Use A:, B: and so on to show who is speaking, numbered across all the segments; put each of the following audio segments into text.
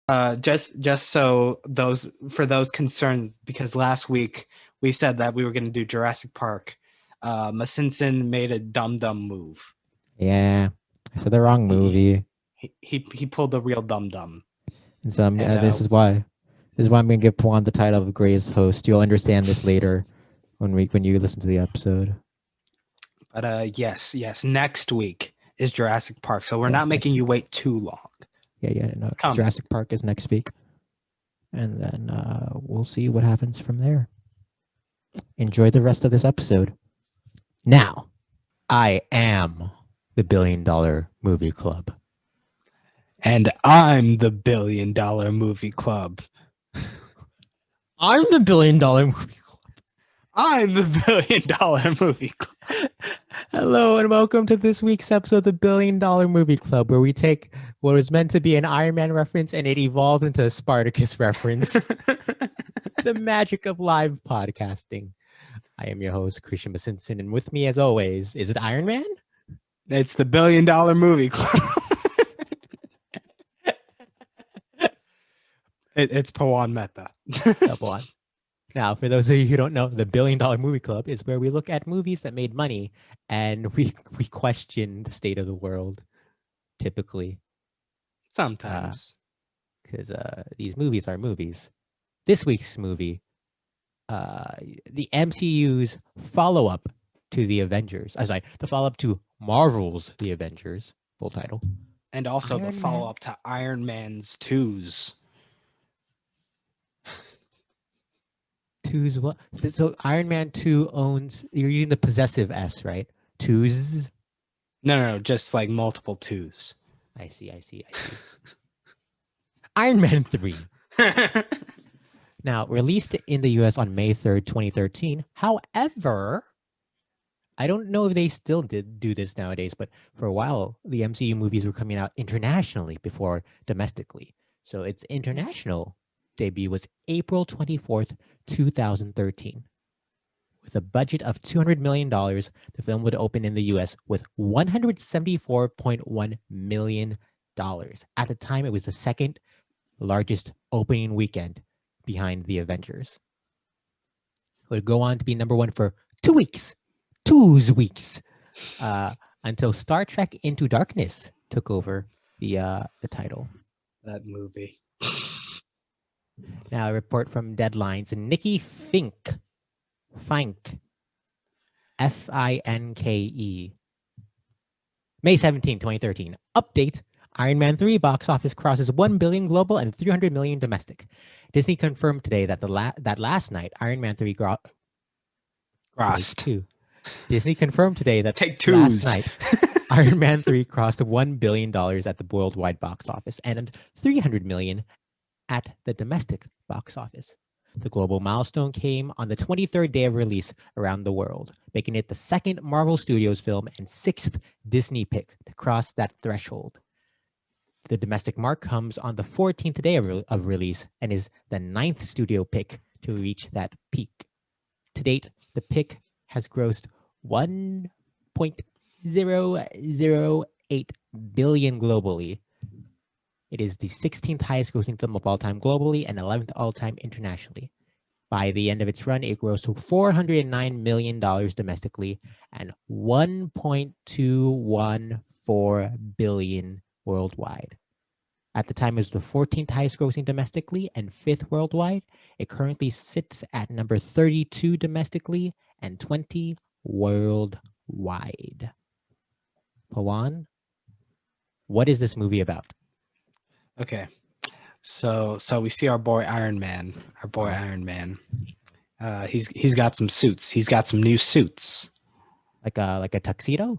A: Just so those concerned, because last week we said that we were going to do Jurassic Park. Masinson made a dumb move.
B: Yeah, I said the wrong
A: He
B: movie,
A: he pulled the real dumb,
B: and so
A: and
B: this is why. This is why I'm gonna give Pawan the title of greatest host. You'll understand this later when you listen to the episode.
A: but yes, next week is Jurassic Park, so we're
B: Yes,
A: not making
B: next
A: you
B: week.
A: wait too long.
B: Yeah. No,
A: It's coming.
B: Jurassic Park is next week, and then we'll see what happens from there. Enjoy the rest of this episode. Now, I am the $1 billion movie club.
A: And I'm the $1 billion movie club.
B: I'm the $1 billion movie club.
A: I'm the $1 billion movie club.
B: Hello and welcome to this week's episode of the $1 billion movie club, where we take what was meant to be an Iron Man reference and it evolved into a Spartacus reference. The magic of live podcasting. I am your host, Christian Pawan, and with me, as always, is it Iron Man?
A: It's the $1 billion movie club. It's Pawan Mehta.
B: Pawan. Now, for those of you who don't know, the $1 billion movie club is where we look at movies that made money and we question the state of the world, typically.
A: Sometimes.
B: Because these movies are movies. This week's movie, the MCU's follow-up to the Avengers. The follow-up to Marvel's The Avengers, full title.
A: And also the follow-up to Iron Man's 2s.
B: Two's what? So Iron Man 2 owns, you're using the possessive S, right? Twos?
A: No, just like multiple 2s.
B: I see. Iron Man 3. Now, released in the US on May 3rd, 2013. However, I don't know if they still do this nowadays, but for a while, the MCU movies were coming out internationally before domestically. So its international debut was April 24th, 2013. With a budget of $200 million, the film would open in the US with $174.1 million. At the time, it was the second largest opening weekend behind The Avengers. It would go on to be number one for 2 weeks. 2 weeks. Until Star Trek Into Darkness took over the title.
A: That movie.
B: Now, a report from Deadline's Nikki Finke, Finke, May 17, 2013. Update: Iron Man 3 box office crosses 1 billion global and 300 million domestic. Disney confirmed today that that last night Iron Man 3
A: Crossed.
B: Disney confirmed today that
A: Take 2s.
B: last night Iron Man 3 crossed $1 billion at the worldwide box office and 300 million at the domestic box office. The global milestone came on the 23rd day of release around the world, making it the second Marvel Studios film and 6th Disney pick to cross that threshold. The domestic mark comes on the 14th day of release and is the 9th studio pick to reach that peak. To date, the pick has grossed $1.008 billion globally. It is the 16th highest grossing film of all time globally and 11th all time internationally. By the end of its run, it grossed $409 million domestically and $1.214 billion worldwide. At the time, it was the 14th highest grossing domestically and 5th worldwide. It currently sits at number 32 domestically and 20 worldwide. Pawan, what is this movie about?
A: Okay. So we see our boy Iron Man. He's got some suits. He's got some new suits.
B: Like a tuxedo?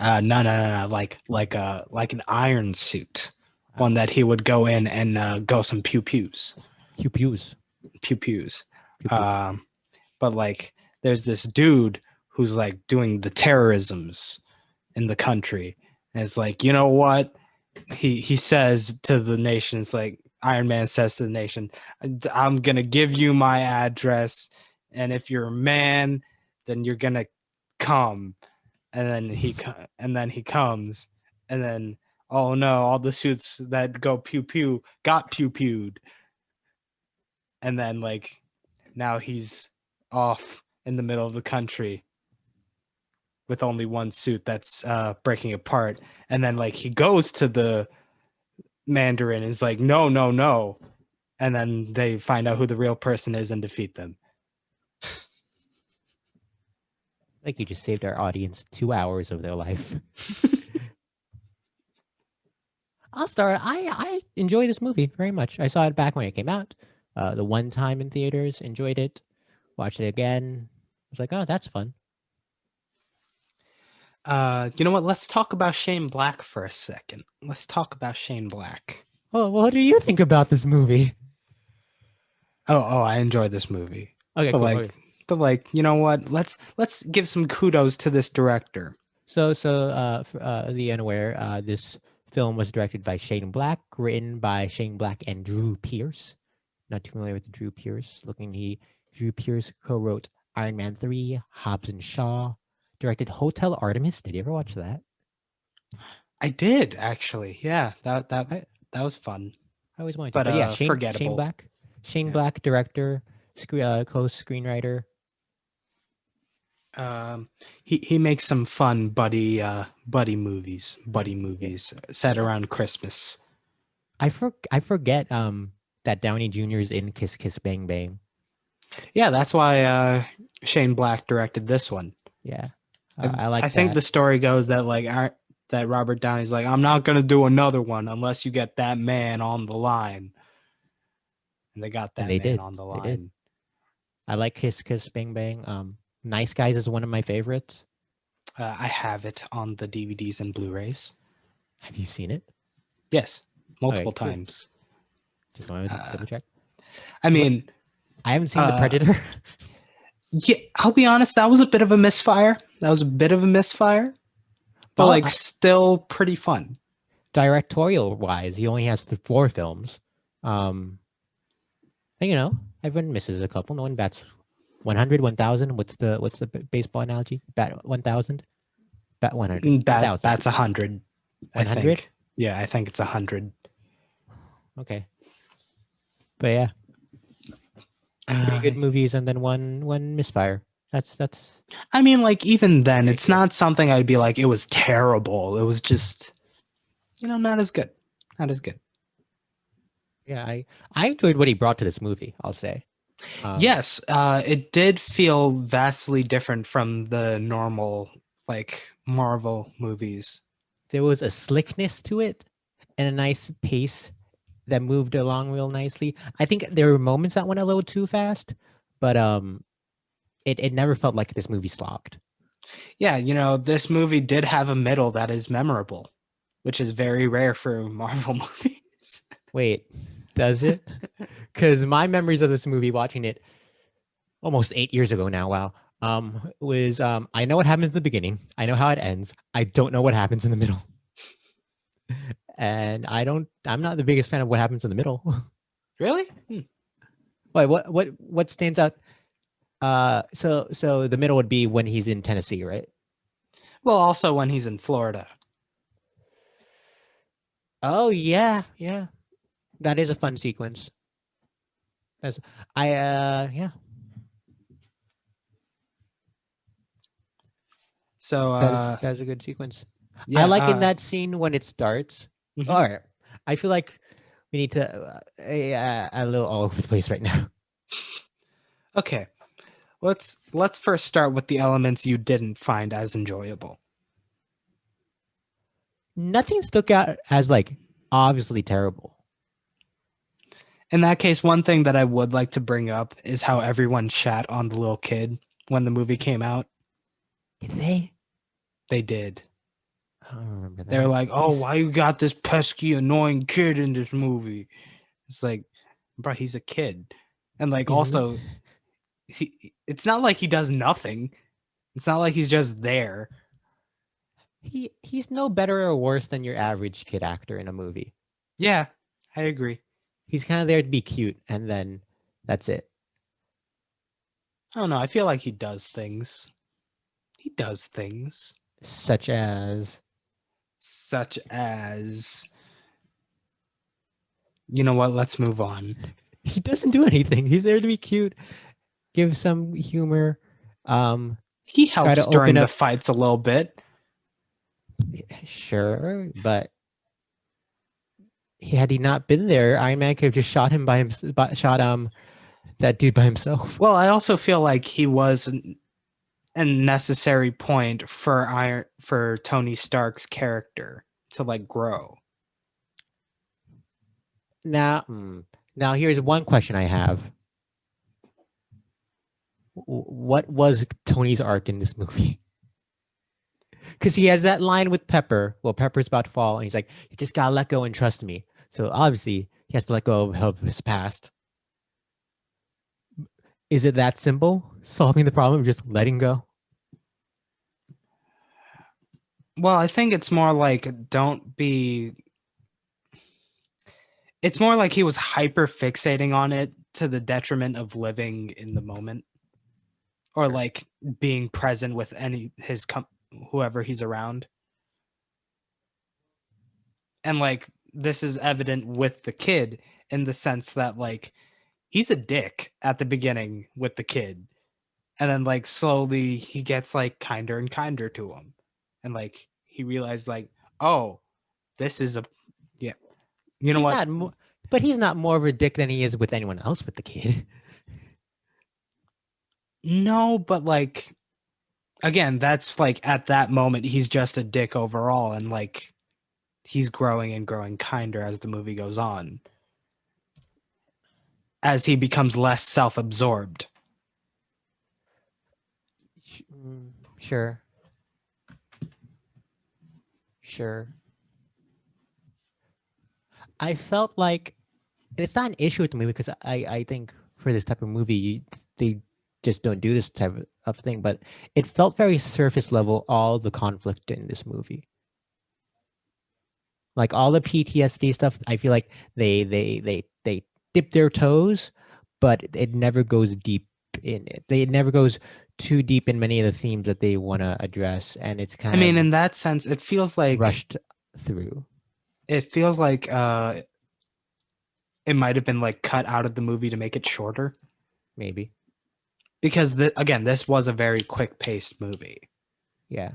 A: No. Like an iron suit. One that he would go in and go some pew-pews. But like there's this dude who's like doing the terrorisms in the country. And it's like, you know what? He says to the nation, it's like Iron Man says to the nation, I'm gonna give you my address, and if you're a man, then you're gonna come. And then he comes, and then oh no, all the suits that go pew pew got pew pewed. And then like now he's off in the middle of the country with only one suit that's breaking apart. And then like he goes to the Mandarin and is like, no, no, no. And then they find out who the real person is and defeat them.
B: Like you just saved our audience 2 hours of their life. I'll start. I enjoy this movie very much. I saw it back when it came out. The one time in theaters, enjoyed it. Watched it again. I was like, oh, that's fun.
A: You know what? Let's talk about Shane Black for a second. Let's talk about Shane Black.
B: Well, what do you think about this movie?
A: Oh, I enjoy this movie.
B: Okay,
A: but
B: cool.
A: like,
B: Okay.
A: but like, you know what? Let's give some kudos to this director.
B: So for the unaware, this film was directed by Shane Black, written by Shane Black and Drew Pearce. Not too familiar with Drew Pearce. Drew Pearce co-wrote Iron Man 3, Hobbs and Shaw, directed Hotel Artemis. Did you ever watch that?
A: I did actually. Yeah, that was fun.
B: I always wanted to.
A: But,
B: But yeah,
A: forgettable.
B: Shane Black. Shane
A: Yeah.
B: Black, director, co-screenwriter.
A: He makes some fun buddy movies set around Christmas.
B: I forget that Downey Jr. is in Kiss Kiss Bang Bang.
A: Yeah, that's why Shane Black directed this one.
B: Yeah, I like.
A: I think the story goes that like that Robert Downey's like, I'm not gonna do another one unless you get that man on the line, and they got that man on the line.
B: They did. I like Kiss Kiss Bang Bang. Nice Guys is one of my favorites.
A: I have it on the DVDs and Blu-rays.
B: Have you seen it?
A: Yes, multiple
B: cool.
A: times.
B: Just wanted to double check.
A: I mean,
B: I haven't seen The Predator.
A: Yeah, I'll be honest. That was a bit of a misfire. But
B: Well,
A: still pretty fun.
B: Directorial wise, he only has 4 films. And, you know, everyone misses a couple. No one bats 100, 1,000. What's the baseball analogy? Bat 1,000. Bat 100.
A: Bats 100.
B: 100.
A: Yeah, I think it's 100.
B: Okay. But yeah, pretty good movies, and then one misfire. That's.
A: I mean, like even then, it's not something I'd be like it was terrible. It was just, not as good. Not as good.
B: Yeah, I enjoyed what he brought to this movie, I'll say.
A: Yes, it did feel vastly different from the normal like Marvel movies.
B: There was a slickness to it and a nice pace that moved along real nicely. I think there were moments that went a little too fast, but it never felt like this movie slogged.
A: Yeah, this movie did have a middle that is memorable, which is very rare for Marvel movies.
B: Wait, does it? Because my memories of this movie, watching it almost 8 years ago now, wow, was I know what happens in the beginning. I know how it ends. I don't know what happens in the middle. And I'm not the biggest fan of what happens in the middle.
A: Really?
B: Wait, what stands out? So the middle would be when he's in Tennessee, right?
A: Well, also when he's in Florida.
B: Oh yeah. That is a fun sequence. Yeah.
A: So
B: that's a good sequence.
A: Yeah,
B: I like in that scene when it starts.
A: Mhm.
B: All right. I feel like we need to a little all over the place right now.
A: Okay. Let's first start with the elements you didn't find as enjoyable.
B: Nothing stuck out as like obviously terrible.
A: In that case, one thing that I would like to bring up is how everyone shat on the little kid when the movie came out.
B: Did they?
A: They did.
B: I don't remember that.
A: They're like, "Oh, why you got this pesky, annoying kid in this movie?" It's like, bro, he's a kid, and like also, it's not like he does nothing. It's not like he's just there.
B: He's no better or worse than your average kid actor in a movie.
A: Yeah, I agree.
B: He's kind of there to be cute, and then that's it.
A: I don't know. I feel like he does things. Such such as, you know what? Let's move on.
B: He doesn't do anything. He's there to be cute, give some humor.
A: He
B: Try to
A: helps during
B: open
A: the
B: up.
A: fights a little bit.
B: Sure, but had he not been there, Iron Man could have just shot him by himself. Shot that dude by himself.
A: Well, I also feel like he was a necessary point for Tony Stark's character to like grow.
B: Now, here's one question I have. What was Tony's arc in this movie? Because he has that line with Pepper. Well, Pepper's about to fall, and he's like, "You just gotta let go and trust me." So obviously, he has to let go of his past. Is it that simple? Solving the problem, just letting go?
A: Well, I think it's more like don't be. It's more like he was hyper fixating on it to the detriment of living in the moment, or like being present with whoever he's around. And like this is evident with the kid in the sense that like he's a dick at the beginning with the kid, and then like slowly he gets like kinder and kinder to him, and like he realized like, oh, this is a yeah, you know
B: He's
A: what?
B: not, but he's not more of a dick than he is with anyone else with the kid.
A: No, but like again, that's like at that moment he's just a dick overall, and like he's growing and growing kinder as the movie goes on, as he becomes less self-absorbed.
B: Sure. I felt like it's not an issue with the movie because I think for this type of movie, they just don't do this type of thing. But it felt very surface level, all the conflict in this movie. Like all the PTSD stuff, I feel like they dip their toes, but it never goes deep in it. It never goes too deep in many of the themes that they want to address, and it's kind
A: I mean,
B: of
A: in that sense, it feels like
B: rushed through.
A: it feels like it might have been like cut out of the movie to make it shorter,
B: Maybe.
A: because again, this was a very quick-paced movie.
B: Yeah.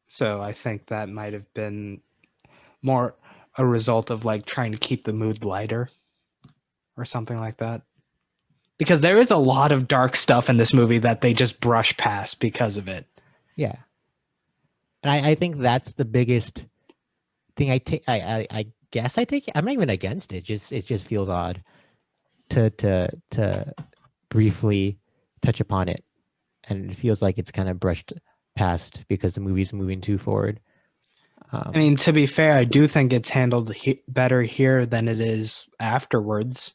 A: So I think that might have been more a result of like trying to keep the mood lighter or something like that. Because there is a lot of dark stuff in this movie that they just brush past because of it.
B: Yeah. And I think that's the biggest thing I take. I guess I take it. I'm not even against it. It just feels odd to briefly touch upon it, and it feels like it's kind of brushed past because the movie's moving too forward.
A: I mean, to be fair, I do think it's handled better here than it is afterwards.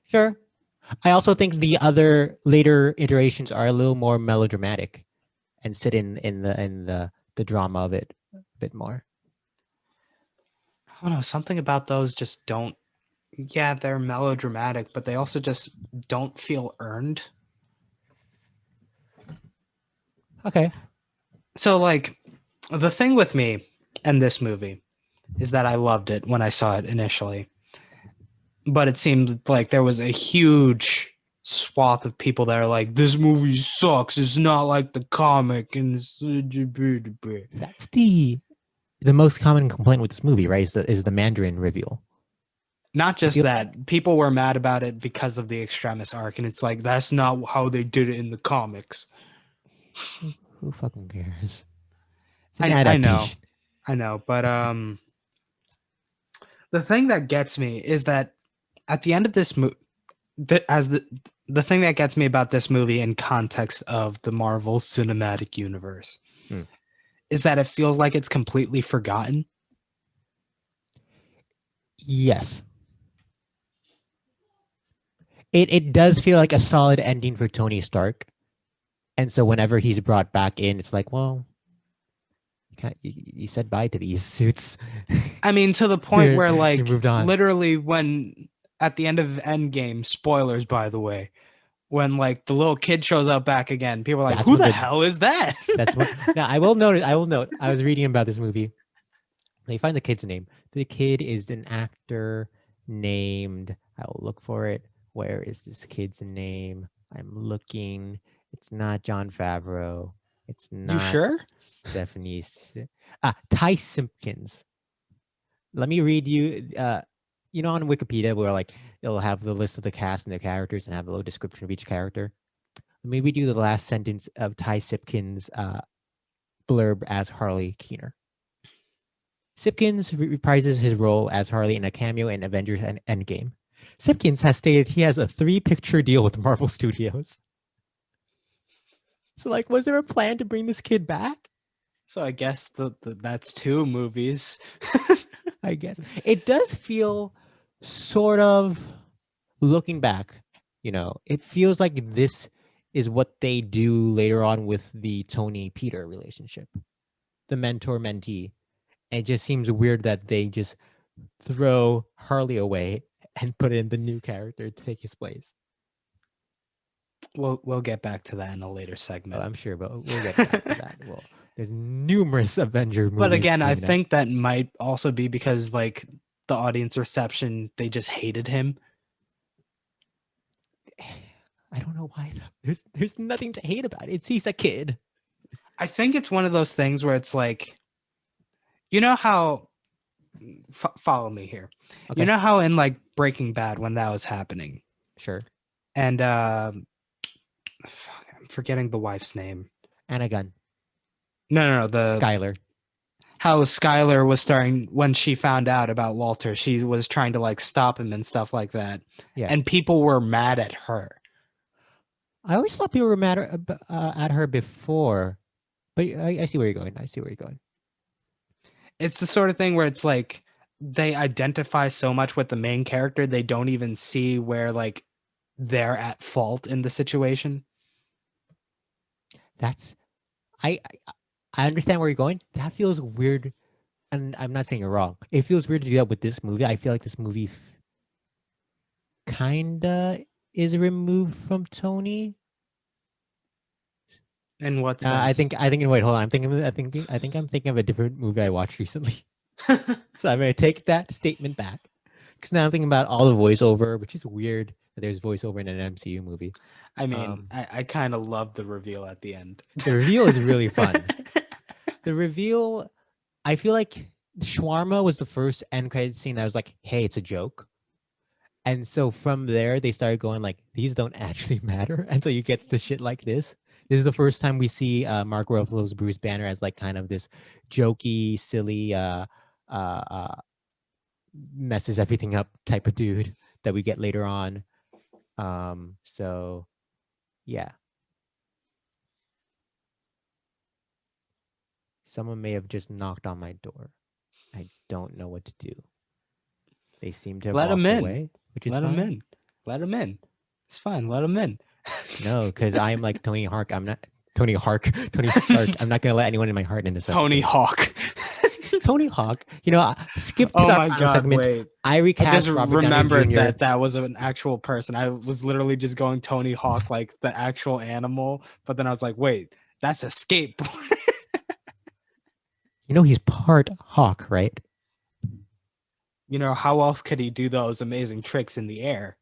B: Sure. I also think the other later iterations are a little more melodramatic and sit in the drama of it a bit more.
A: I don't know, something about those just don't. Yeah, they're melodramatic, but they also just don't feel earned.
B: Okay.
A: So, like, the thing with me and this movie is that I loved it when I saw it initially. But it seemed like there was a huge swath of people that are like, this movie sucks. It's not like the comic. And
B: That's the most common complaint with this movie, right? Is the Mandarin reveal.
A: Not just that, people were mad about it because of the Extremis arc, and it's like that's not how they did it in the comics.
B: Who fucking cares?
A: I know, but the thing that gets me is that at the end of this movie, the thing that gets me about this movie in context of the Marvel Cinematic Universe is that it feels like it's completely forgotten.
B: Yes. It does feel like a solid ending for Tony Stark. And so whenever he's brought back in, it's like, well, you said bye to these suits.
A: I mean, to the point where like
B: moved on.
A: literally when at the end of Endgame, spoilers by the way, when like the little kid shows up back again. People are like,
B: That's
A: who
B: when
A: the
B: the
A: hell is that?
B: that's what. Now I will note. I will note. I was reading about this movie. They find the kid's name. The kid is an actor named. I will look for it. Where is this kid's name? I'm looking. It's not John Favreau. It's
A: You
B: not
A: sure?
B: Stephanie. Ty Simpkins. Let me read you. On Wikipedia, where like it'll have the list of the cast and their characters and have a little description of each character. Let me read you the last sentence of Ty Simpkins' blurb as Harley Keener. Simpkins reprises his role as Harley in a cameo in Avengers Endgame. Simpkins has stated he has a 3-picture deal with Marvel Studios. So, like, was there a plan to bring this kid back?
A: So I guess that's 2 movies.
B: I guess it does feel sort of, looking back, it feels like this is what they do later on with the Tony Peter relationship, the mentor mentee. It just seems weird that they just throw Harley away and put in the new character to take his place.
A: We'll get back to that in a later segment.
B: I'm sure, but we'll get back to that. Well, there's numerous Avenger movies.
A: But again, I think that might also be because like the audience reception, they just hated him.
B: I don't know why. There's nothing to hate about it. He's a kid.
A: I think it's one of those things where it's like, you know how, follow me here. Okay. You know how in like Breaking Bad, when that was happening.
B: Sure.
A: And I'm forgetting the wife's name.
B: Anna Gunn.
A: No,
B: Skylar.
A: How Skylar was starting, when she found out about Walter, she was trying to like stop him and stuff like that.
B: Yeah.
A: And people were mad at her.
B: I always thought people were mad at her before, but I see where you're going.
A: It's the sort of thing where it's like they identify so much with the main character, they don't even see where like they're at fault in the situation.
B: I understand where you're going. That feels weird, and I'm not saying you're wrong. It feels weird to do that with this movie. I feel like this movie kinda is removed from Tony.
A: In what sense?
B: I think. Wait, hold on. I'm thinking of a different movie I watched recently. So I'm gonna take that statement back, because now I'm thinking about all the voiceover, which is weird that there's voiceover in an MCU movie.
A: I mean, I kind of love the reveal at the end.
B: The reveal is really fun. The reveal, I feel like Shawarma was the first end credit scene that was like, hey, it's a joke. And so from there, they started going like, these don't actually matter. And so you get the shit like this. This is the first time we see Mark Ruffalo's Bruce Banner as like kind of this jokey, silly, messes everything up type of dude that we get later on. So yeah. Someone may have just knocked on my door. I don't know what to do. They seem to have
A: let
B: walked
A: him in.
B: Away, which is
A: let
B: fine.
A: him in. Let him in. It's fine. Let him in.
B: No, because I'm like Tony Hawk. I'm not Tony Hawk. Tony Stark. I'm not gonna let anyone in my heart in this
A: Tony
B: episode.
A: Hawk.
B: Tony Hawk. Skip to
A: my God,
B: segment.
A: wait.
B: I recast
A: I just
B: Robert
A: remembered
B: Downey Jr.
A: that was an actual person. I was literally just going Tony Hawk, like the actual animal. But then I was like, wait, that's a skateboard.
B: He's part hawk, right?
A: How else could he do those amazing tricks in the air?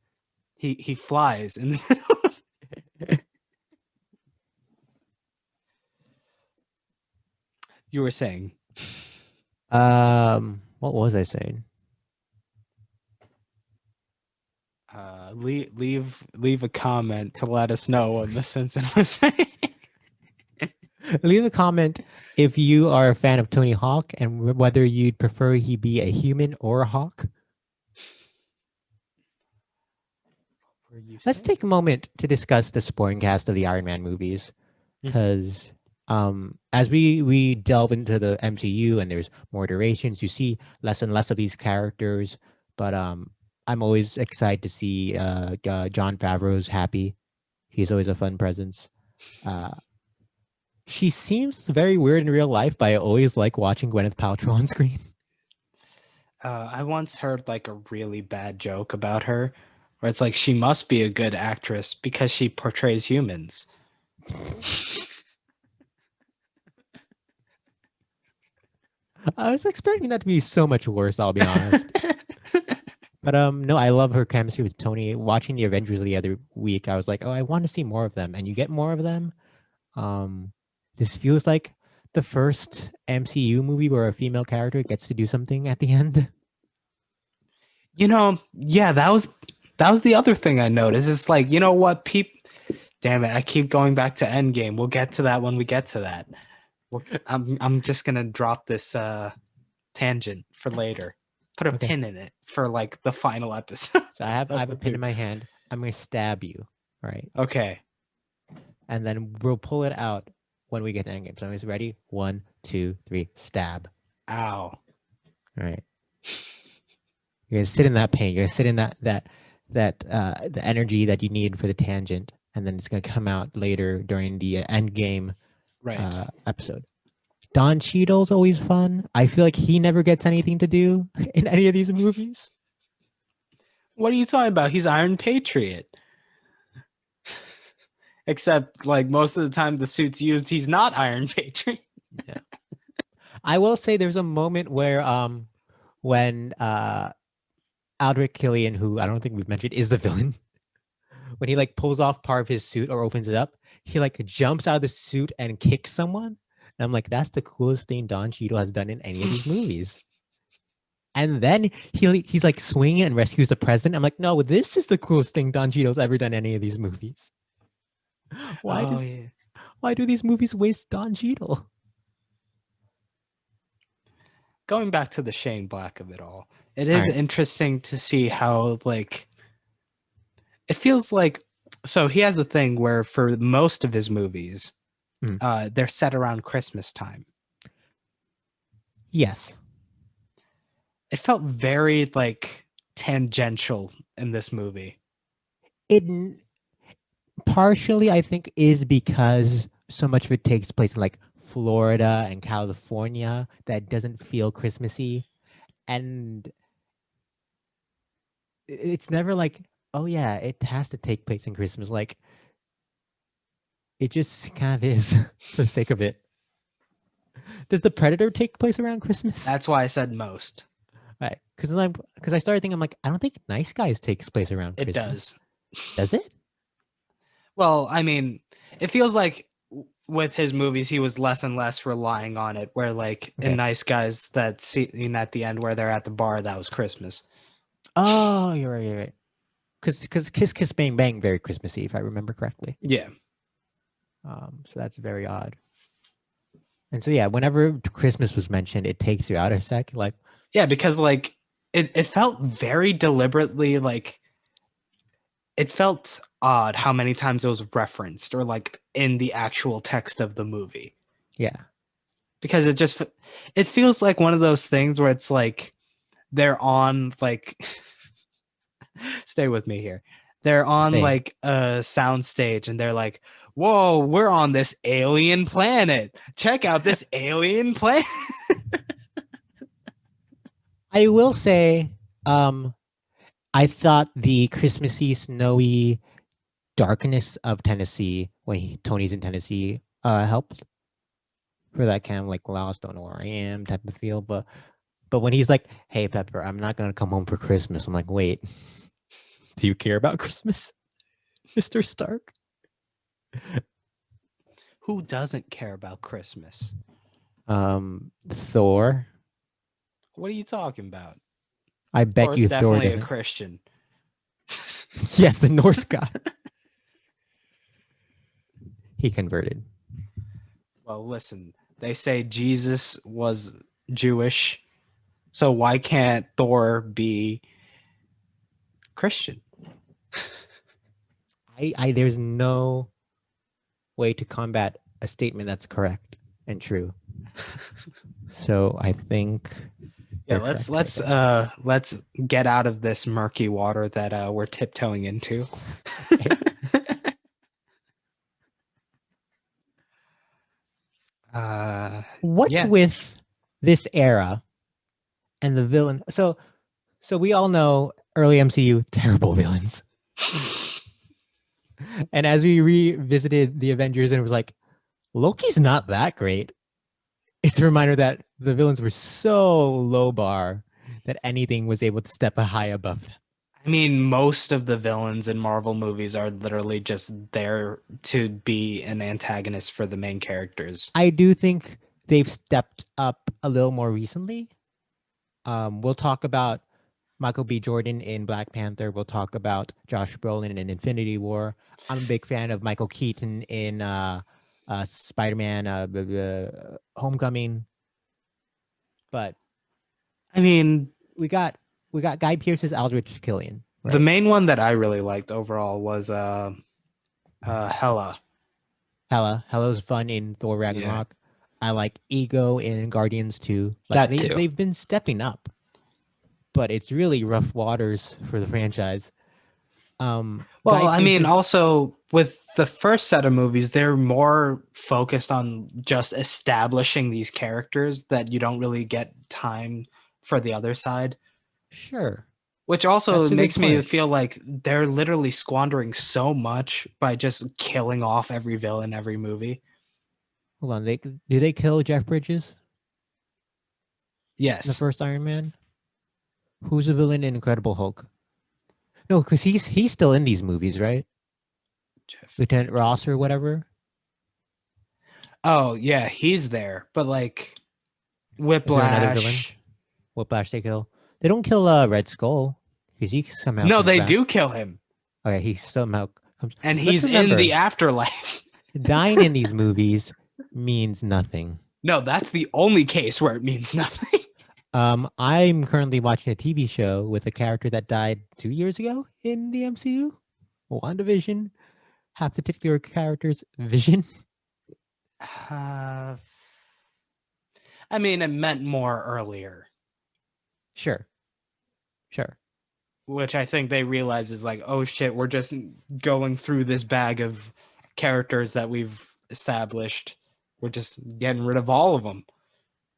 A: He flies in the middle. You were saying.
B: What was I saying?
A: Leave a comment to let us know what Miss Simpson was saying.
B: Leave a comment if you are a fan of Tony Hawk and whether you'd prefer he be a human or a hawk. Let's take a moment to discuss the supporting cast of the Iron Man movies, because as we delve into the MCU and there's more iterations, you see less and less of these characters. But I'm always excited to see Jon Favreau's happy. He's always a fun presence. She seems very weird in real life, but I always like watching Gwyneth Paltrow on screen.
A: I once heard like a really bad joke about her, where it's like she must be a good actress because she portrays humans.
B: I was expecting that to be so much worse, I'll be honest. But no, I love her chemistry with Tony. Watching the Avengers the other week, I was like, oh, I want to see more of them, and you get more of them. This feels like the first MCU movie where a female character gets to do something at the end.
A: Yeah, that was the other thing I noticed. It's like, you know what, damn it, I keep going back to Endgame. We'll get to that when we get to that. I'm just gonna drop this tangent for later. Put a pin in it for like the final episode.
B: So I have a pin in my hand. I'm gonna stab you. Right.
A: Okay.
B: And then we'll pull it out when we get to Endgame. So is ready? 1, 2, 3, stab.
A: Ow.
B: All right. You're gonna sit in that pain. You're gonna sit in that the energy that you need for the tangent, and then it's gonna come out later during the Endgame episode. Don Cheadle's always fun. I feel like he never gets anything to do in any of these movies.
A: What are you talking about? He's Iron Patriot. Except, like, most of the time the suit's used, he's not Iron Patriot.
B: Yeah. I will say there's a moment where when Aldrich Killian, who I don't think we've mentioned is the villain, when he like pulls off part of his suit or opens it up, he like jumps out of the suit and kicks someone. And I'm like, that's the coolest thing Don Cheadle has done in any of these movies. And then he's like swinging and rescues the president. I'm like, no, this is the coolest thing Don Cheadle's ever done in any of these movies. Why do these movies waste Don Cheadle?
A: Going back to the Shane Black of it all, it is interesting to see how, like, it feels like, so he has a thing where for most of his movies, they're set around Christmas time.
B: Yes.
A: It felt very, like, tangential in this movie.
B: It partially, I think, is because so much of it takes place in, like, Florida and California that doesn't feel Christmassy. And it's never like, oh yeah, it has to take place in Christmas. Like, it just kind of is for the sake of it. Does The Predator take place around Christmas?
A: That's why I said most.
B: Right. Because I started thinking, I'm like, I don't think Nice Guys takes place around Christmas.
A: It does.
B: Does it?
A: Well, I mean, it feels like with his movies, he was less and less relying on it, where like in Nice Guys, that scene at the end where they're at the bar, that was Christmas.
B: Oh, you're right. Because Kiss Kiss Bang Bang, very Christmassy, if I remember correctly.
A: Yeah.
B: So that's very odd. And so, yeah, whenever Christmas was mentioned, it takes you out a sec. Like,
A: yeah, because like it felt very deliberately, like, it felt odd how many times it was referenced or like in the actual text of the movie.
B: Yeah.
A: Because it feels like one of those things where it's like they're on like stay with me here. They're on like a sound stage and they're like, whoa, we're on this alien planet. Check out this alien planet.
B: I will say, I thought the Christmassy, snowy darkness of Tennessee when Tony's in Tennessee helped for that kind of like lost, don't know where I am type of feel. But when he's like, hey, Pepper, I'm not going to come home for Christmas. I'm like, wait, do you care about Christmas, Mr. Stark?
A: Who doesn't care about Christmas?
B: Thor.
A: What are you talking about?
B: I bet you Thor
A: definitely
B: doesn't.
A: A Christian.
B: Yes, the Norse god. He converted.
A: Well, listen, they say Jesus was Jewish, so why can't Thor be Christian?
B: There's no way to combat a statement that's correct and true. So I think
A: let's get out of this murky water that we're tiptoeing into.
B: What's with this era and the villain? So we all know early MCU terrible villains. And as we revisited the Avengers, and it was like, Loki's not that great. It's a reminder that the villains were so low bar that anything was able to step a high above them.
A: I mean, most of the villains in Marvel movies are literally just there to be an antagonist for the main characters.
B: I do think they've stepped up a little more recently. We'll talk about Michael B. Jordan in Black Panther. We'll talk about Josh Brolin in Infinity War. I'm a big fan of Michael Keaton in Spider-Man Homecoming. But
A: I mean,
B: we got Guy Pearce's Aldrich Killian. Right?
A: the main one that I really liked overall was Hela.
B: Hela's fun in Thor Ragnarok. I like Ego in Guardians 2. Like
A: That too.
B: They've been stepping up, but it's really rough waters for the franchise.
A: Well, I mean, also with the first set of movies, they're more focused on just establishing these characters that you don't really get time for the other side.
B: Sure.
A: Which also makes me feel like they're literally squandering so much by just killing off every villain every movie.
B: Hold on, do they kill Jeff Bridges?
A: Yes.
B: In the first Iron Man? Who's the villain in Incredible Hulk? No, because he's still in these movies, right? Lieutenant Ross or whatever.
A: Oh yeah, he's there, but like Whiplash.
B: Is there another villain? Whiplash they kill. They don't kill Red Skull because he somehow.
A: No, they do kill him.
B: Okay, he somehow comes.
A: And he's in the afterlife.
B: Dying in these movies means nothing.
A: No, that's the only case where it means nothing.
B: I'm currently watching a TV show with a character that died 2 years ago in the MCU. WandaVision. Half the titular character's vision.
A: I mean, it meant more earlier.
B: Sure.
A: Which I think they realize is like, oh shit, we're just going through this bag of characters that we've established. We're just getting rid of all of them.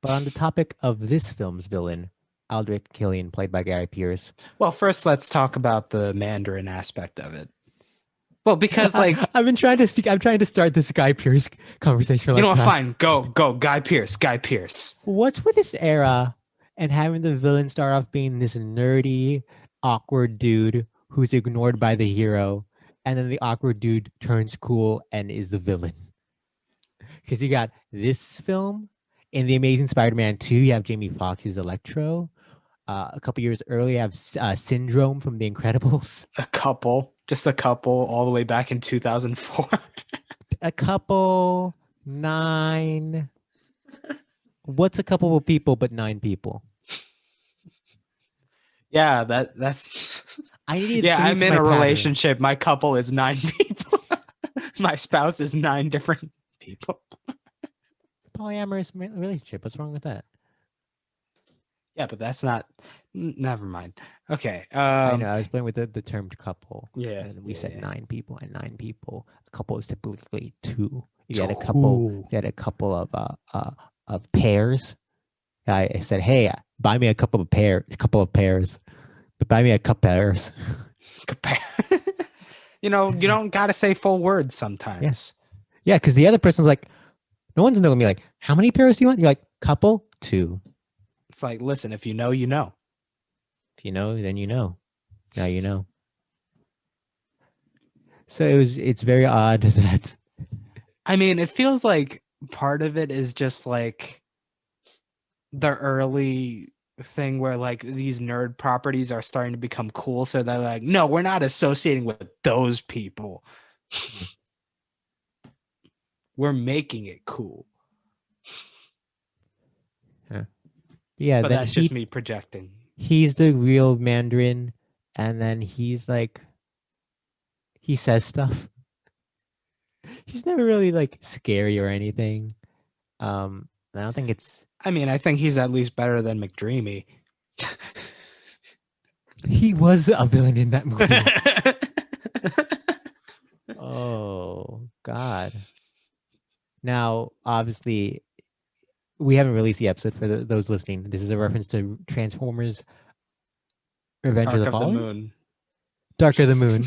B: But on the topic of this film's villain, Aldrich Killian, played by Guy Pearce.
A: Well, first let's talk about the Mandarin aspect of it. Well, because like
B: I'm trying to start this Guy Pearce conversation.
A: You know what? Fine, go, Guy Pearce.
B: What's with this era and having the villain start off being this nerdy, awkward dude who's ignored by the hero, and then the awkward dude turns cool and is the villain? Because you got this film in The Amazing Spider-Man 2, you have Jamie Foxx's Electro. A couple years earlier, you have Syndrome from The Incredibles.
A: Just a couple, all the way back in 2004.
B: A couple, 9. What's a couple of people but 9 people?
A: Yeah, that's.
B: I'm
A: in a relationship. My couple is 9 people. My spouse is 9 different people.
B: Polyamorous relationship. What's wrong with that?
A: Yeah, but that's not. Never mind. Okay.
B: I know. I was playing with the term couple.
A: Yeah.
B: And we said 9 people, and 9 people. A couple is typically 2. You had a couple. You had a couple of pairs. I said, "Hey, buy me a couple of pairs, but buy me a couple pairs."
A: You don't gotta say full words sometimes.
B: Yes. Yeah, because the other person's like, no one's gonna be like, "How many pairs do you want?" You're like, "Couple, 2."
A: It's like, listen, if you know, you know.
B: If you know, then you know. Now you know. So it's very odd that.
A: I mean, it feels like part of it is just like the early thing where like these nerd properties are starting to become cool. So they're like, no, we're not associating with those people. We're making it cool.
B: Yeah,
A: but that's just me projecting.
B: He's the real Mandarin, and then he's like, he says stuff. He's never really like scary or anything. I don't think it's.
A: I mean, I think he's at least better than McDreamy.
B: He was a villain in that movie. Oh God. Now, obviously, we haven't released the episode for those listening. This is a reference to Transformers: Revenge of the Fallen. Dark of the Moon,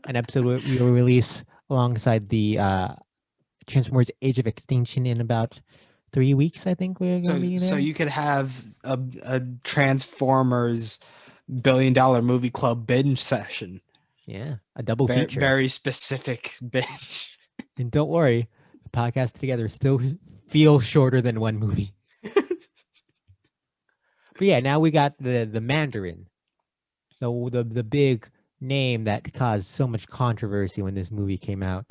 B: an episode we will release alongside the Transformers Age of Extinction in about 3 weeks. I think we're going to be there.
A: So you could have a Transformers $1 billion movie club binge session.
B: Yeah, a double feature.
A: Very specific binge.
B: And don't worry, the podcast together still feels shorter than one movie. But yeah, now we got the Mandarin, the big name that caused so much controversy when this movie came out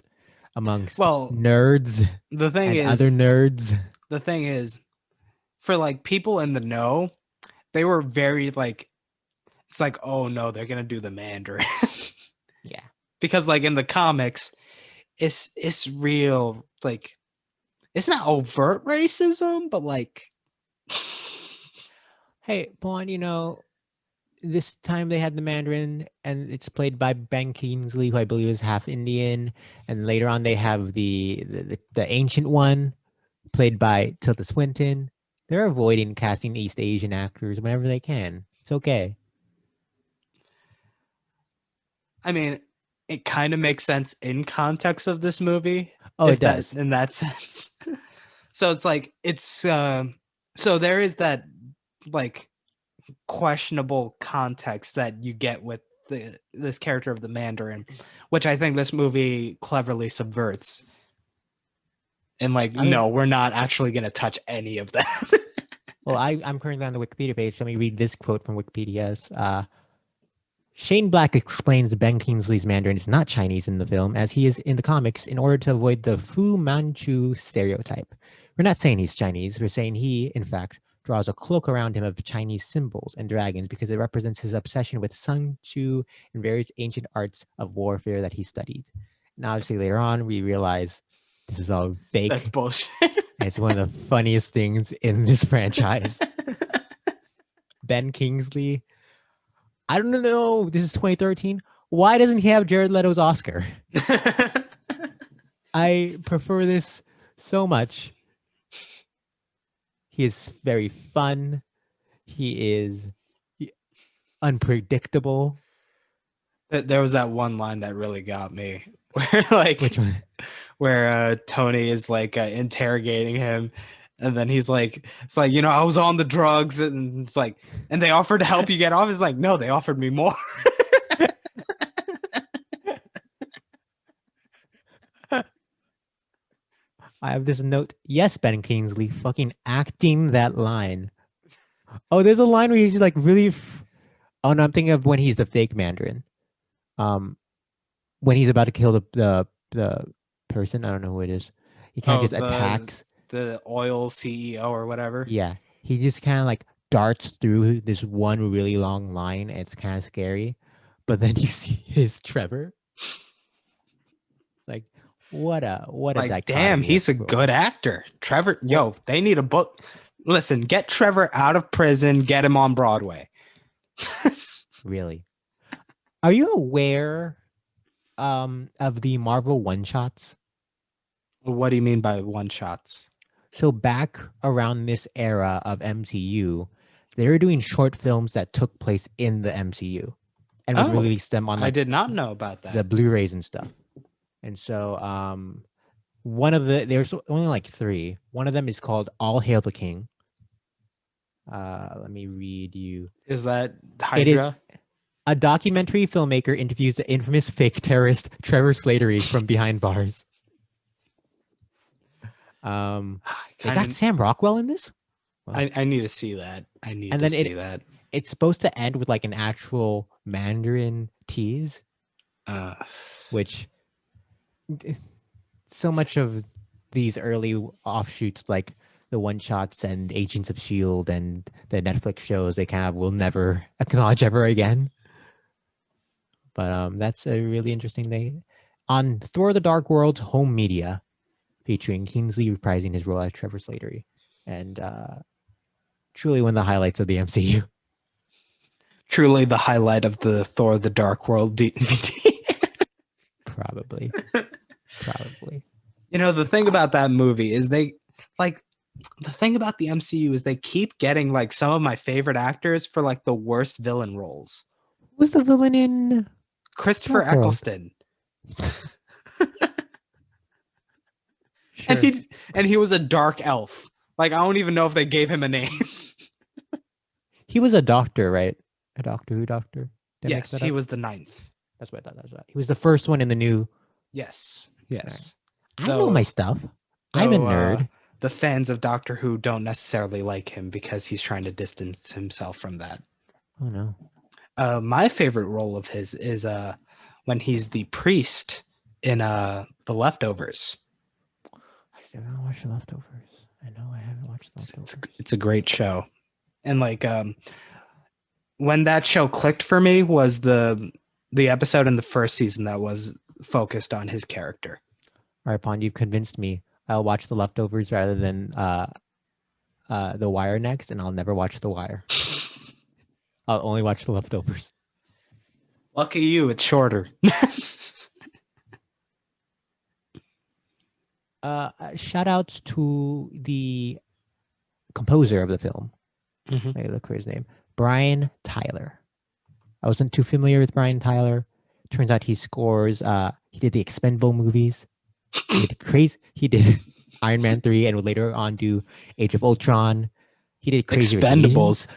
B: amongst nerds.
A: The thing
B: and
A: is,
B: other nerds.
A: The thing is, for like people in the know, they were very like, it's like, oh no, they're gonna do the Mandarin.
B: Yeah,
A: because like in the comics, it's real, like it's not overt racism, but like,
B: hey, Pawan, you know, this time they had the Mandarin, and it's played by Ben Kingsley, who I believe is half Indian, and later on they have the ancient one, played by Tilda Swinton. They're avoiding casting East Asian actors whenever they can. It's okay.
A: I mean, it kind of makes sense in context of this movie.
B: Oh, it does.
A: In that sense. So it's like, so there is that like questionable context that you get with this character of the Mandarin, which I think this movie cleverly subverts. And like, no, we're not actually going to touch any of that.
B: Well, I'm currently on the Wikipedia page. Let me read this quote from Wikipedia's. Shane Black explains Ben Kingsley's Mandarin is not Chinese in the film, as he is in the comics, in order to avoid the Fu Manchu stereotype. We're not saying he's Chinese. We're saying he, in fact, draws a cloak around him of Chinese symbols and dragons because it represents his obsession with Sun Tzu and various ancient arts of warfare that he studied. And obviously later on, we realize this is all fake.
A: That's bullshit.
B: It's one of the funniest things in this franchise. Ben Kingsley, I don't know, this is 2013. Why doesn't he have Jared Leto's Oscar? I prefer this so much. He is very fun. He is unpredictable.
A: There was that one line that really got me. Where like,
B: which one?
A: Where Tony is like interrogating him, and then he's like, it's like, you know, I was on the drugs, and it's like, and they offered to help you get off. It's like, no, they offered me more.
B: I have this note. Yes, Ben Kingsley fucking acting that line. Oh, there's a line where he's like really. Oh no, I'm thinking of when he's the fake Mandarin. When he's about to kill the person, I don't know who it is. He kind of just attacks
A: the oil CEO or whatever.
B: Yeah, he just kind of like darts through this one really long line. And it's kind of scary, but then you see his Trevor. Like, what a
A: like, damn, he's a good actor. Trevor, yo, they need a book. Listen, get Trevor out of prison, get him on Broadway.
B: Really? Are you aware of the Marvel one-shots?
A: What do you mean by one-shots?
B: So back around this era of MCU, they were doing short films that took place in the MCU and would release them on, like,
A: I did not know about that.
B: The Blu-rays and stuff. And so there's only like 3. One of them is called All Hail the King. Let me read you.
A: Is that Hydra?
B: It is a documentary filmmaker interviews the infamous fake terrorist Trevor Slattery from behind bars. They got Sam Rockwell in this.
A: Well, I need to see that. That.
B: It's supposed to end with like an actual Mandarin tease, which so much of these early offshoots, like the one-shots and Agents of S.H.I.E.L.D. and the Netflix shows, they kind of will never acknowledge ever again. But that's a really interesting thing. On Thor: The Dark World's home media, featuring Kingsley reprising his role as Trevor Slattery. And truly one of the highlights of the MCU.
A: Truly the highlight of the Thor: The Dark World DVD.
B: Probably.
A: You know, the thing about that movie is the thing about the MCU is they keep getting like some of my favorite actors for like the worst villain roles.
B: Who's the villain in
A: Christopher
B: Trevor.
A: Eccleston.
B: Sure.
A: And he was a dark elf. Like, I don't even know if they gave him a name.
B: He was a doctor, right? A Doctor Who doctor. Did I make
A: Yes,
B: that
A: he
B: up?
A: was the 9th.
B: That's what I thought. That was right. He was the first one in the new.
A: Yes. Yes.
B: I know my stuff. I'm a nerd.
A: The fans of Doctor Who don't necessarily like him because he's trying to distance himself from that.
B: Oh no.
A: My favorite role of his is when he's the priest in The Leftovers.
B: I still haven't watched The Leftovers. I know I haven't watched The Leftovers.
A: It's a great show. And like when that show clicked for me was the episode in the first season that was focused on his character.
B: All right, Pond, you've convinced me. I'll watch The Leftovers rather than The Wire next, and I'll never watch The Wire. I'll only watch The Leftovers.
A: Lucky you, it's shorter.
B: Shout out to the composer of the film.
A: Mm-hmm.
B: I look for his name. Brian Tyler. I wasn't too familiar with Brian Tyler. Turns out he scores. He did the Expendable movies. He did Iron Man 3 and would later on do Age of Ultron. He did Crazy
A: Expendables.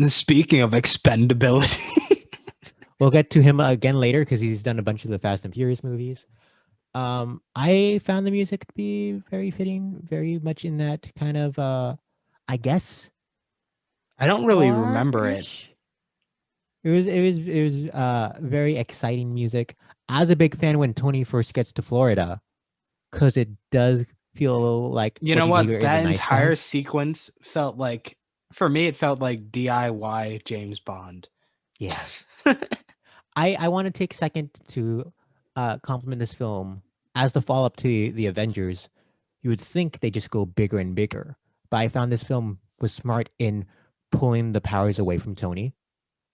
A: Speaking of expendability.
B: We'll get to him again later because he's done a bunch of the Fast and Furious movies. I found the music to be very fitting, very much in that kind of, I guess.
A: I don't really remember it.
B: It was very exciting music. I was a big fan when Tony first gets to Florida, because it does feel like,
A: you know what, that entire sequence felt like, for me, it felt like DIY James Bond.
B: Yeah. I want to take a second to compliment this film. As the follow-up to the Avengers, you would think they just go bigger and bigger, but I found this film was smart in pulling the powers away from Tony.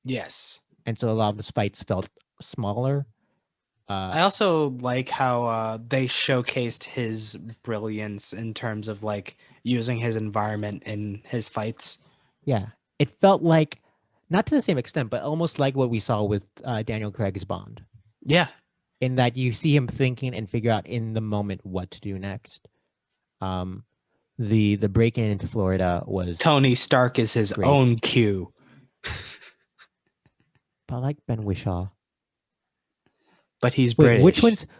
A: Yes.
B: And so a lot of the fights felt smaller.
A: I also like how they showcased his brilliance in terms of like using his environment in his fights.
B: Yeah. It felt like, not to the same extent, but almost like what we saw with Daniel Craig's Bond.
A: Yeah.
B: In that you see him thinking and figure out in the moment what to do next. The break-in into Florida was...
A: Tony Stark is his own Q.
B: But I like Ben Whishaw.
A: But he's British.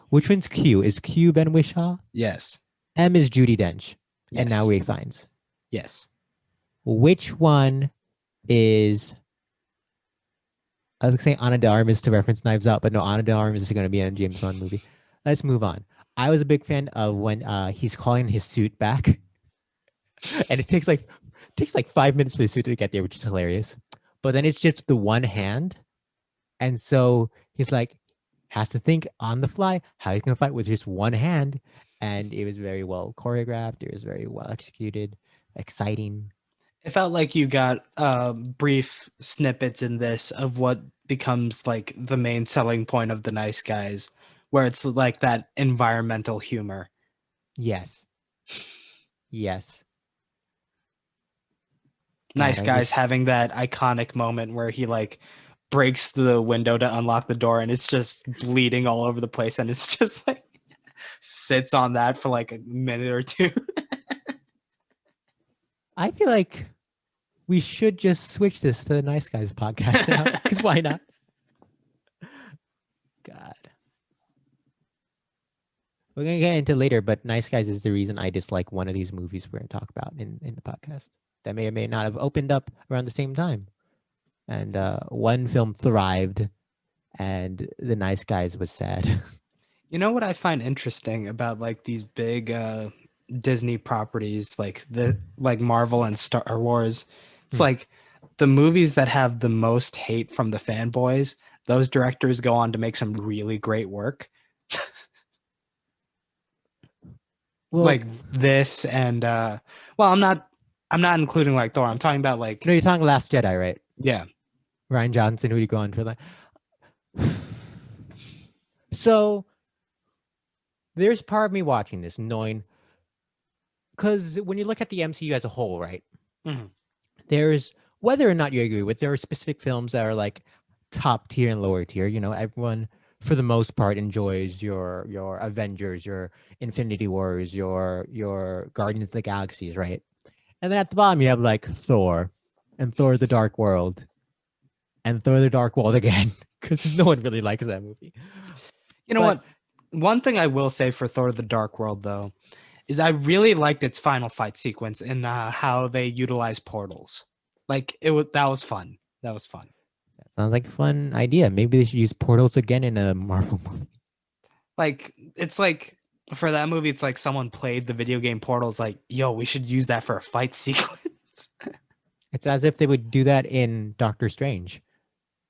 B: Which one's Q? Is Q Ben Whishaw?
A: Yes.
B: M is Judi Dench.
A: Yes.
B: And now Ralph Fiennes.
A: Yes.
B: Which one is... I was saying Ana de Armas to reference Knives Out, but no, Ana de Armas is going to be in a James Bond movie. Let's move on. I was a big fan of when he's calling his suit back. And it takes like 5 minutes for the suit to get there, which is hilarious. But then it's just the one hand. And so he's like, has to think on the fly how he's going to fight with just one hand. And it was very well choreographed. It was very well executed, exciting.
A: It felt like you got brief snippets in this of what becomes like the main selling point of The Nice Guys, where it's like that environmental humor.
B: Yes. Yes.
A: Nice Guys having that iconic moment where he like breaks the window to unlock the door and it's just bleeding all over the place and it's just like sits on that for like a minute or two.
B: I feel like we should just switch this to the Nice Guys podcast now, because why not? God. We're going to get into it later, but Nice Guys is the reason I dislike one of these movies we're going to talk about in the podcast. That may or may not have opened up around the same time. And one film thrived, and The Nice Guys was sad.
A: You know what I find interesting about like these big Disney properties, like Marvel and Star Wars? It's like the movies that have the most hate from the fanboys, those directors go on to make some really great work. Well, like this and I'm not including like Thor. I'm talking about like...
B: No, you're talking Last Jedi, right?
A: Yeah.
B: Ryan Johnson, who you going for that? So there's part of me watching this knowing, because when you look at the MCU as a whole, right?
A: Mm-hmm.
B: There's, whether or not you agree with, there are specific films that are like top tier and lower tier. You know, everyone for the most part enjoys your Avengers, your Infinity Wars, your Guardians of the Galaxies, right? And then at the bottom you have like Thor and Thor the Dark World and Thor the Dark World again, because no one really likes that movie.
A: You know what? One thing I will say for Thor the Dark World, though, is I really liked its final fight sequence and how they utilize portals. Like that was fun. That was fun.
B: That sounds like a fun idea. Maybe they should use portals again in a Marvel movie.
A: Like it's like for that movie, it's like someone played the video game Portal. It's like, yo, we should use that for a fight sequence.
B: It's as if they would do that in Doctor Strange,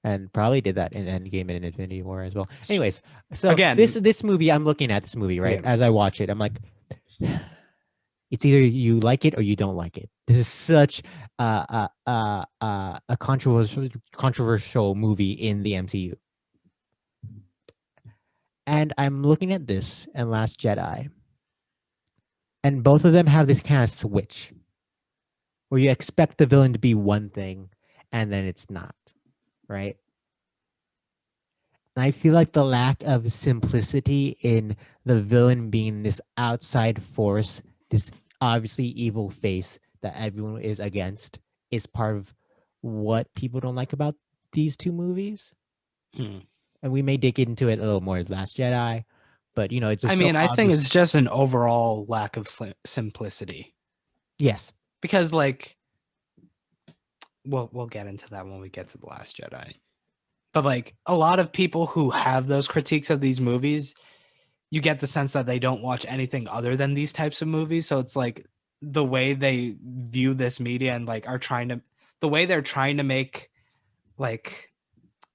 B: and probably did that in Endgame and in Infinity War as well. Anyways, so
A: Again,
B: this movie, I'm looking at this movie, right?
A: Yeah.
B: As I watch it, I'm like, it's either you like it or you don't like it. This is such a controversial movie in the MCU. And I'm looking at this and Last Jedi, and both of them have this kind of switch where you expect the villain to be one thing and then it's not, right? And I feel like the lack of simplicity in the villain being this outside force, this obviously evil face that everyone is against, is part of what people don't like about these two movies. And we may dig into it a little more as Last Jedi, but you know, it's.
A: I mean, I think it's just an overall lack of simplicity.
B: Yes,
A: because like, we'll get into that when we get to The Last Jedi. But like a lot of people who have those critiques of these movies, you get the sense that they don't watch anything other than these types of movies. So it's like the way they view this media and like the way they're trying to make like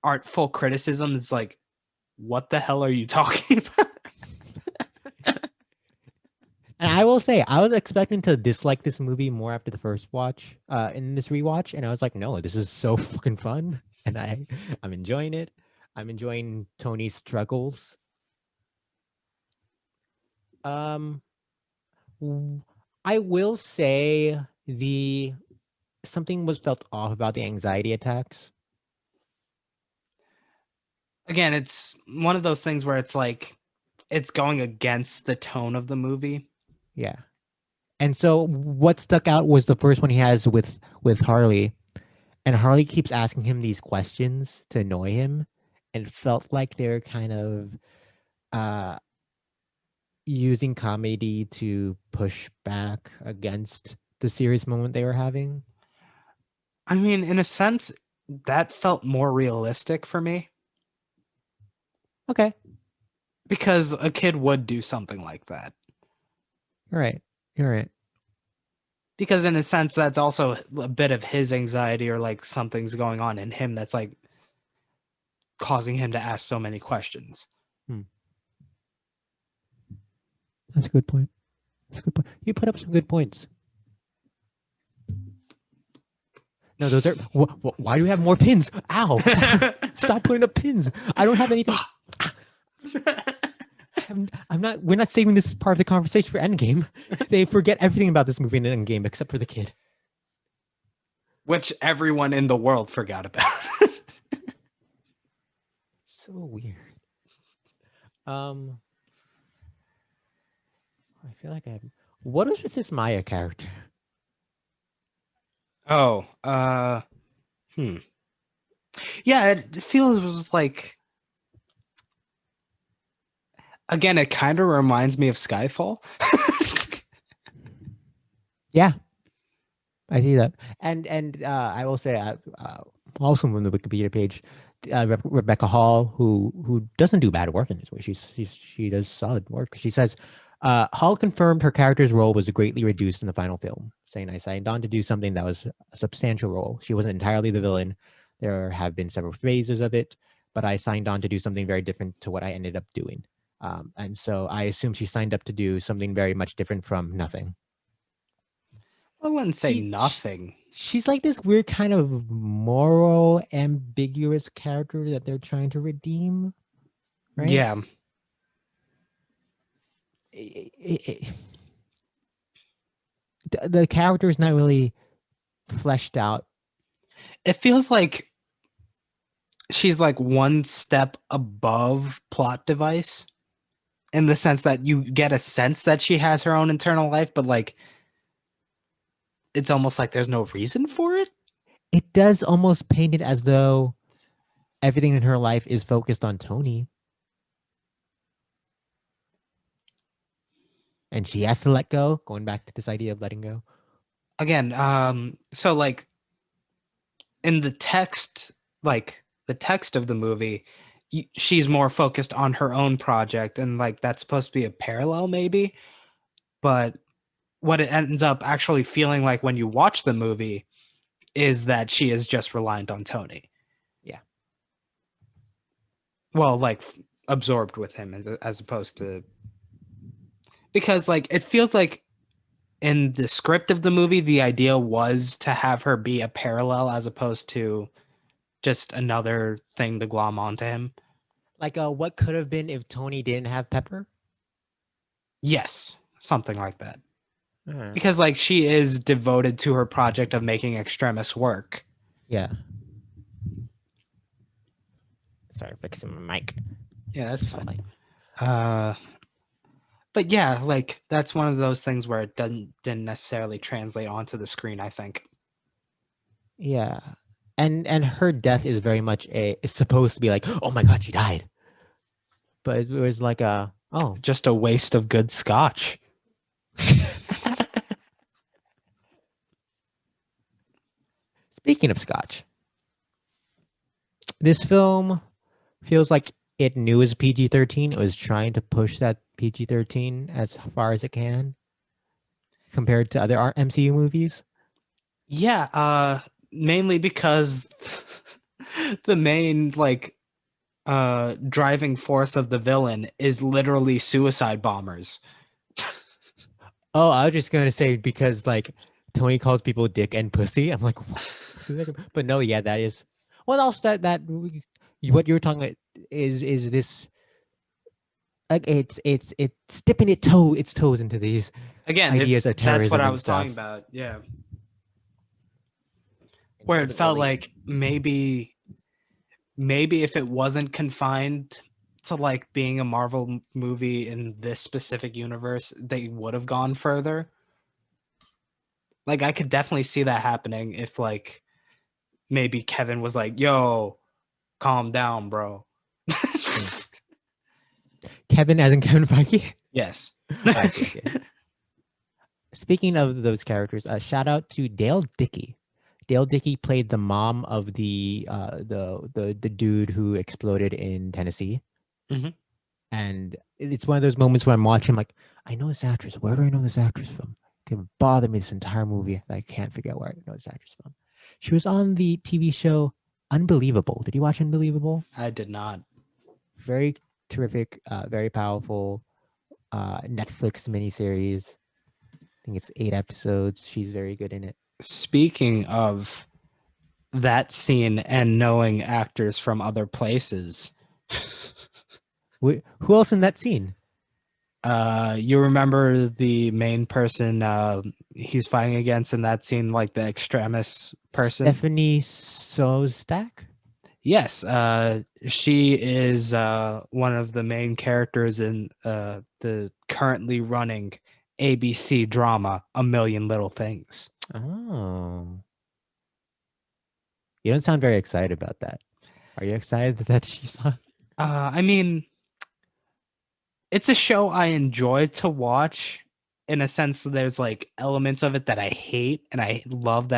A: artful criticism is like, what the hell are you talking about?
B: And I will say, I was expecting to dislike this movie more after the first watch, in this rewatch, and I was like, no, this is so fucking fun, and I'm enjoying it. I'm enjoying Tony's struggles. I will say something was felt off about the anxiety attacks.
A: Again, it's one of those things where it's like it's going against the tone of the movie.
B: Yeah. And so what stuck out was the first one he has with Harley. And Harley keeps asking him these questions to annoy him. And it felt like they're kind of using comedy to push back against the serious moment they were having.
A: I mean, in a sense, that felt more realistic for me.
B: Okay.
A: Because a kid would do something like that.
B: You're right. You're right.
A: Because in a sense, that's also a bit of his anxiety or like something's going on in him that's like causing him to ask so many questions.
B: That's a good point. That's a good point. You put up some good points. No, those are. Why do we have more pins? Ow! Stop putting up pins. I don't have anything. I'm not. We're not saving this part of the conversation for Endgame. They forget everything about this movie in Endgame except for the kid,
A: which everyone in the world forgot about.
B: So weird. I feel like I have. What is with this Maya character?
A: Oh, yeah, it feels like, again, it kind of reminds me of Skyfall.
B: Yeah, I see that, and I will say, also from the Wikipedia page, Rebecca Hall, who doesn't do bad work in this way. She does solid work. She says, Hall confirmed her character's role was greatly reduced in the final film, saying, I signed on to do something that was a substantial role. She wasn't entirely the villain. There have been several phases of it, but I signed on to do something very different to what I ended up doing. And so I assume she signed up to do something very much different from nothing.
A: I wouldn't say nothing.
B: She's like this weird kind of moral, ambiguous character that they're trying to redeem, right?
A: Yeah.
B: The character is not really fleshed out.
A: It feels like she's like one step above plot device in the sense that you get a sense that she has her own internal life, but like it's almost like there's no reason for it.
B: It does almost paint it as though everything in her life is focused on Tony. And she has to let go, going back to this idea of letting go.
A: Again, so like in the text, like the text of the movie, she's more focused on her own project, and like that's supposed to be a parallel, maybe. But what it ends up actually feeling like when you watch the movie is that she is just reliant on Tony.
B: Yeah.
A: Well, like absorbed with him as opposed to, because like it feels like in the script of the movie, the idea was to have her be a parallel as opposed to just another thing to glom onto him.
B: Like what could have been if Tony didn't have Pepper?
A: Yes, something like that.
B: Uh,
A: Because like she is devoted to her project of making Extremis work.
B: yeah. Sorry, fixing my mic.
A: Yeah, that's
B: So,
A: fine. But yeah, like that's one of those things where it didn't necessarily translate onto the screen, I think.
B: yeah. And her death is very much is supposed to be like, oh my god, she died. But it was like oh.
A: Just a waste of good scotch.
B: Speaking of scotch, this film feels like it knew it was PG-13. It was trying to push that PG-13 as far as it can compared to other MCU movies.
A: Yeah, mainly because the main like driving force of the villain is literally suicide bombers.
B: Oh, I was just gonna say because like Tony calls people dick and pussy. I'm like, what? But no, yeah, that is. What else what you're talking about is this like it's dipping its toes into these
A: Again,
B: ideas of
A: that's what
B: terrorism
A: I
B: and
A: was
B: stuff.
A: talking about. Yeah.
B: And
A: Where it
B: doesn't
A: felt
B: really.
A: like maybe if it wasn't confined to like being a Marvel movie in this specific universe, they would have gone further. Like I could definitely see that happening if like maybe Kevin was like, "Yo, calm down, bro."
B: Kevin, as in Kevin Feige.
A: Yes.
B: Okay. Speaking of those characters, shout out to Dale Dickey. Dale Dickey played the mom of the dude who exploded in Tennessee.
A: Mhm.
B: And it's one of those moments where I'm watching, like, I know this actress. Where do I know this actress from? It can bother me this entire movie that I can't figure out where I know this actress from. She was on the TV show Unbelievable. Did you watch Unbelievable?
A: I did not.
B: Very terrific, very powerful Netflix miniseries. I think it's 8 episodes. She's very good in it.
A: Speaking of that scene and knowing actors from other places,
B: Who else in that scene?
A: you remember the main person he's fighting against in that scene, like the extremis person?
B: Stephanie Sostak?
A: Yes, she is one of the main characters in the currently running ABC drama A Million Little Things.
B: Oh. You don't sound very excited about that. Are you excited that she's on?
A: I mean, it's a show I enjoy to watch in a sense that there's like elements of it that I hate, and I love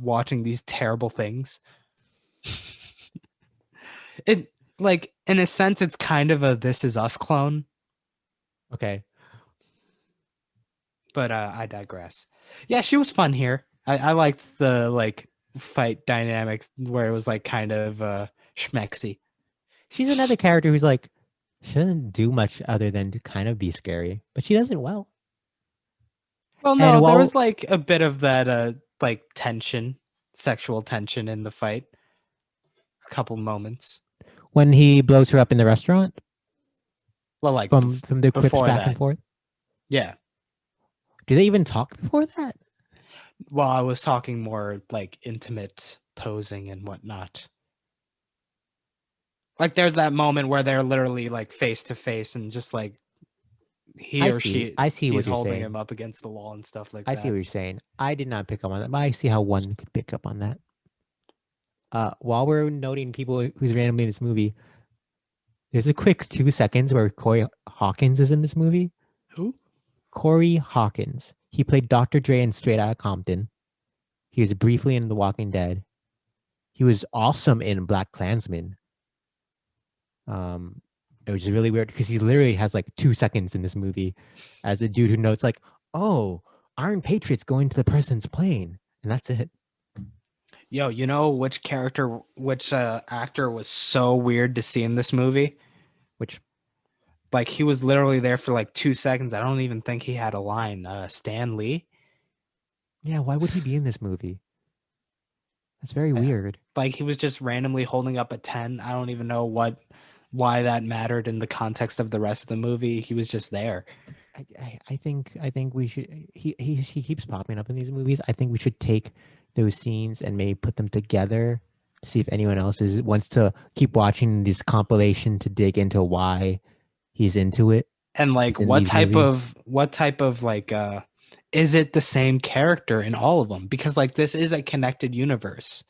A: watching these terrible things. It like in a sense it's kind of a This Is Us clone,
B: Okay.
A: but I digress. Yeah, she was fun here. I liked the like fight dynamics where it was like kind of schmexy.
B: She's another character who's like, she doesn't do much other than to kind of be scary, but she does it well.
A: Well,
B: And
A: no, there
B: while
A: was like a bit of that like tension, sexual tension in the fight. A couple moments.
B: when he blows her up in the restaurant
A: Well, like
B: from the quips
A: before
B: back and
A: that.
B: forth,
A: Yeah.
B: do they even talk before that?
A: Well, I was talking more like intimate posing and whatnot. Like there's that moment where they're literally like face to face and just like he or she
B: I see
A: he's
B: what you're
A: holding
B: saying.
A: him up against the wall and stuff like
B: I see
A: that.
B: what you're saying. I did not pick up on that, but I see how one could pick up on that. While we're noting people who's randomly in this movie, there's a quick 2 seconds where Corey Hawkins is in this movie.
A: Who?
B: Corey Hawkins. He played Dr. Dre in Straight Outta Compton. He was briefly in The Walking Dead. He was awesome in Black Klansman. It was really weird because he literally has like 2 seconds in this movie as a dude who knows like, oh, Iron Patriot's going to the president's plane, and that's it.
A: Yo, you know which actor was so weird to see in this movie?
B: Which,
A: Like he was literally there for like 2 seconds. I don't even think he had a line. Stan Lee.
B: yeah, why would he be in this movie? That's very weird.
A: Like he was just randomly holding up a 10. I don't even know why that mattered in the context of the rest of the movie. He was just there.
B: I think we should. He keeps popping up in these movies. I think we should take those scenes and maybe put them together to see if anyone else wants to keep watching this compilation to dig into why he's into it.
A: And like what type of like is it the same character in all of them? Because like this is a connected universe.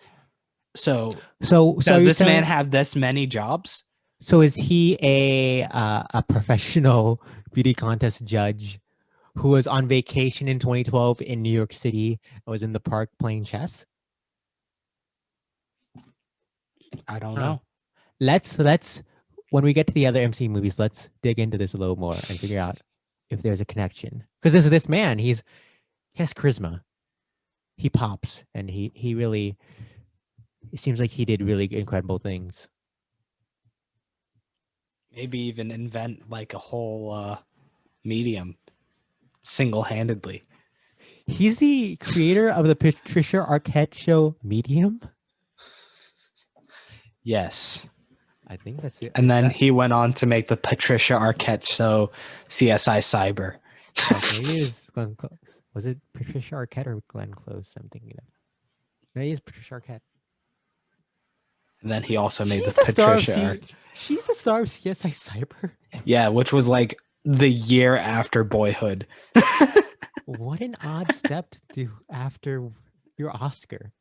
A: So does this man have this many jobs?
B: So is he a professional beauty contest judge who was on vacation in 2012 in New York City and was in the park playing chess?
A: I don't know.
B: Let's when we get to the other MC movies, let's dig into this a little more and figure out if there's a connection. Because this man, he has charisma. He pops, and he really, it seems like he did really incredible things.
A: Maybe even invent like a whole medium single-handedly.
B: He's the creator of the Patricia Arquette show Medium.
A: Yes.
B: I think that's it.
A: And then he went on to make the Patricia Arquette show CSI Cyber.
B: Maybe it was Glenn Close. Was it Patricia Arquette or Glenn Close? I'm thinking of. Maybe it's Patricia Arquette.
A: And then he also made the Patricia.
B: She's the star of CSI Cyber.
A: Yeah, which was like the year after Boyhood.
B: What an odd step to do after your Oscar.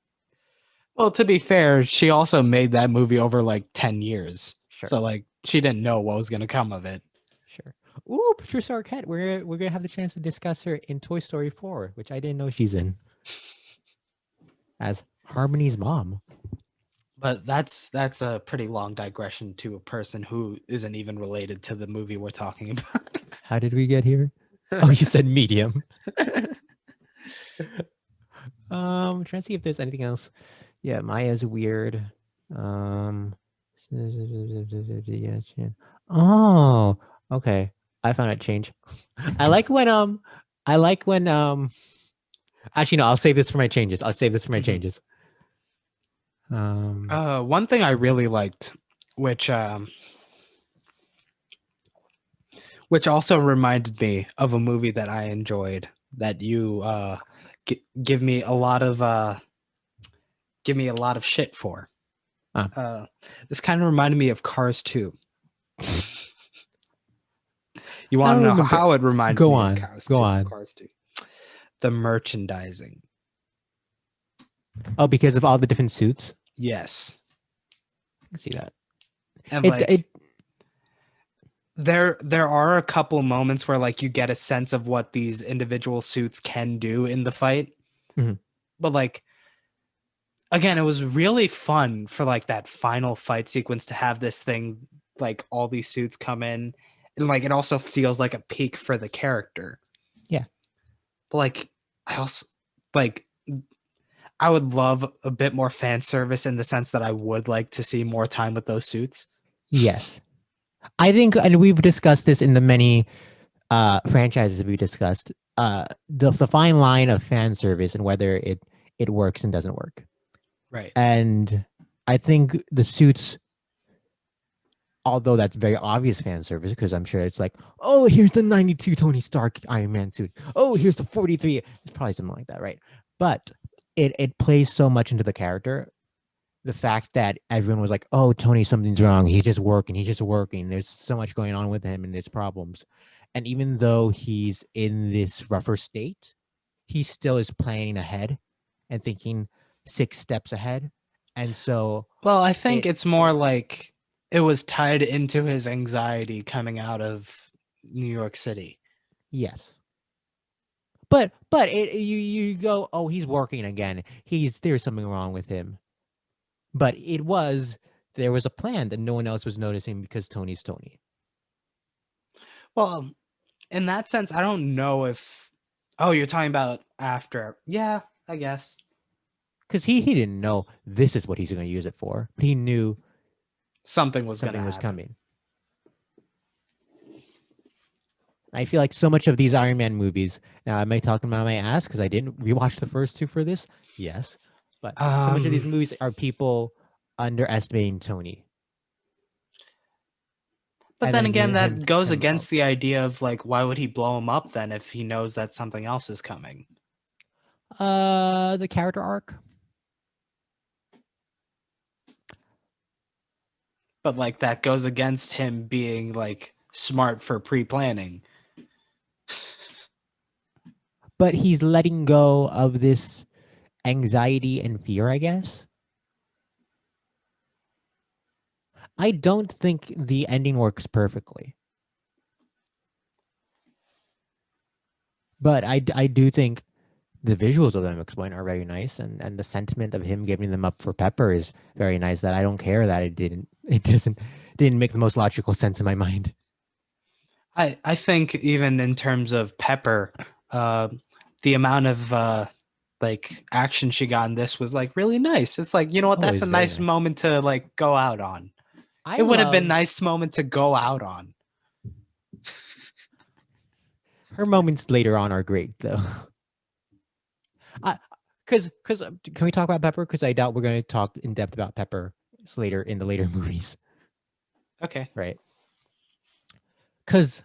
A: Well, to be fair, she also made that movie over like 10 years. Sure. So like she didn't know what was going to come of it.
B: Sure. Ooh, Patricia Arquette. We're going to have the chance to discuss her in Toy Story 4, which I didn't know she's in. As Harmony's mom.
A: But that's a pretty long digression to a person who isn't even related to the movie we're talking about.
B: How did we get here? Oh, you said Medium. Trying to see if there's anything else. Yeah, Maya's weird. Oh, okay. I found it change. I like when actually no, I'll save this for my changes.
A: One thing I really liked, which also reminded me of a movie that I enjoyed that you give me a lot of shit for. This kind of reminded me of Cars 2. You want to know how it reminded me of Cars 2? The merchandising.
B: Oh, because of all the different suits?
A: Yes.
B: I can see that.
A: And there are a couple moments where like you get a sense of what these individual suits can do in the fight.
B: Mm-hmm.
A: But like again, it was really fun for like that final fight sequence to have this thing, like all these suits come in, and like it also feels like a peak for the character.
B: Yeah.
A: But like I also like I would love a bit more fan service in the sense that I would like to see more time with those suits.
B: Yes. I think, and we've discussed this in the many franchises we discussed, the fine line of fan service and whether it works and doesn't work.
A: Right.
B: And I think the suits, although that's very obvious fan service, because I'm sure it's like, oh, here's the 92 Tony Stark Iron Man suit. Oh, here's the 43. It's probably something like that, right? But it plays so much into the character the fact that everyone was like, "Oh, Tony, something's wrong. He's just working. He's just working. There's so much going on with him, and there's problems." And even though he's in this rougher state, he still is planning ahead and thinking 6 steps ahead. And so
A: Well, I think
B: it,
A: it's more like it was tied into his anxiety coming out of New York City.
B: yes, but you go, "Oh, he's working again. There's something wrong with him." But there was a plan that no one else was noticing because Tony's Tony.
A: Well, in that sense, I don't know if. Oh, you're talking about after. Yeah, I guess.
B: Because he didn't know this is what he's going to use it for. But he knew
A: Something was going to
B: something was
A: happen.
B: coming. I feel like so much of these Iron Man movies. Now, am I talking about my ass because I didn't rewatch the first 2 for this? Yes, but so much of these movies are people underestimating Tony.
A: But
B: And
A: then
B: then
A: again,
B: needing him
A: that
B: to
A: goes
B: come out.
A: against the idea of like, why would he blow him up then if he knows that something else is coming?
B: The character arc.
A: But like that goes against him being like smart for pre-planning.
B: But he's letting go of this anxiety and fear, I guess. I don't think the ending works perfectly. But I do think the visuals of them explained are very nice, and the sentiment of him giving them up for Pepper is very nice. That I don't care that didn't make the most logical sense in my mind.
A: I think even in terms of Pepper, the amount of like action she got in this was like really nice. It's like, you know what,
B: Oh,
A: that's
B: it's
A: a
B: very
A: nice
B: nice.
A: moment to like go out on.
B: I
A: It would have been a
B: love
A: nice moment to go out on.
B: her moments later on are great though. I because can we talk about Pepper? Because I doubt we're going to talk in depth about Pepper later in the later movies,
A: Okay.
B: right? Because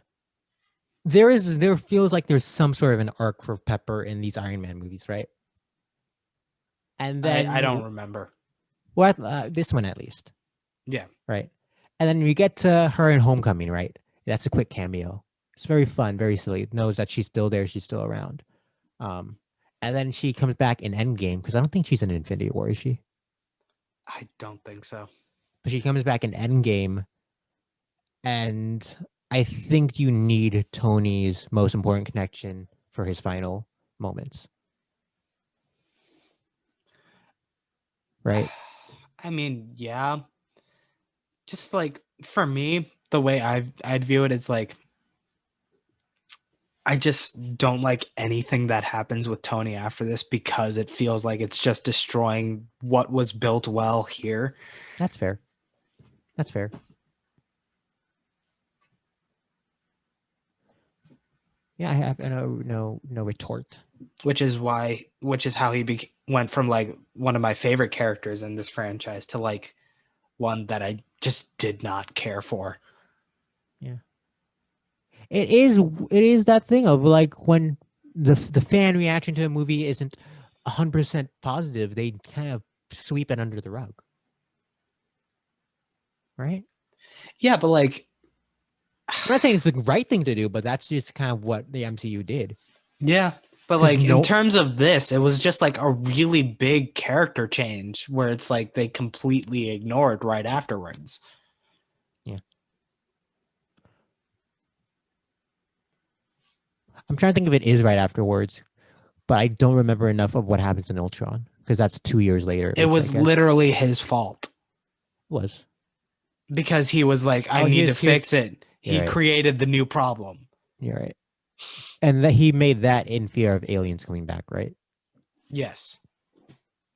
B: there feels like there's some sort of an arc for Pepper in these Iron Man movies, right? And
A: I don't
B: then
A: remember.
B: this one at least,
A: Yeah.
B: right? And then we get to her in Homecoming, right? That's a quick cameo. It's very fun, very silly. It knows that she's still there, she's still around. Um, and then she comes back in Endgame because I don't think she's in Infinity War, is she?
A: I don't think so.
B: But she comes back in Endgame, and I think you need Tony's most important connection for his final moments, right?
A: I mean, yeah. Just like for me, the way I'd view it is like I just don't like anything that happens with Tony after this because it feels like it's just destroying what was built well here.
B: That's fair. That's fair. Yeah, I have no retort.
A: Which is how he went from like one of my favorite characters in this franchise to like one that I just did not care for.
B: Yeah. It is that thing of like when the fan reaction to a movie isn't 100% positive, they kind of sweep it under the rug. Right?
A: Yeah, but like
B: I'm not saying it's the right thing to do, but that's just kind of what the MCU did.
A: yeah, but
B: Because
A: like in
B: no,
A: terms of this, it was just like a really big character change where it's like they completely ignored right afterwards.
B: yeah. I'm trying to think if it is right afterwards, but I don't remember enough of what happens in Ultron because that's 2 years later,
A: It
B: which I
A: was
B: guess
A: literally his fault
B: was.
A: because he was like, I
B: Oh,
A: need to
B: here's
A: fix it.
B: you're
A: He
B: right.
A: created the new problem.
B: You're right. And that he made that in fear of aliens coming back, right?
A: Yes.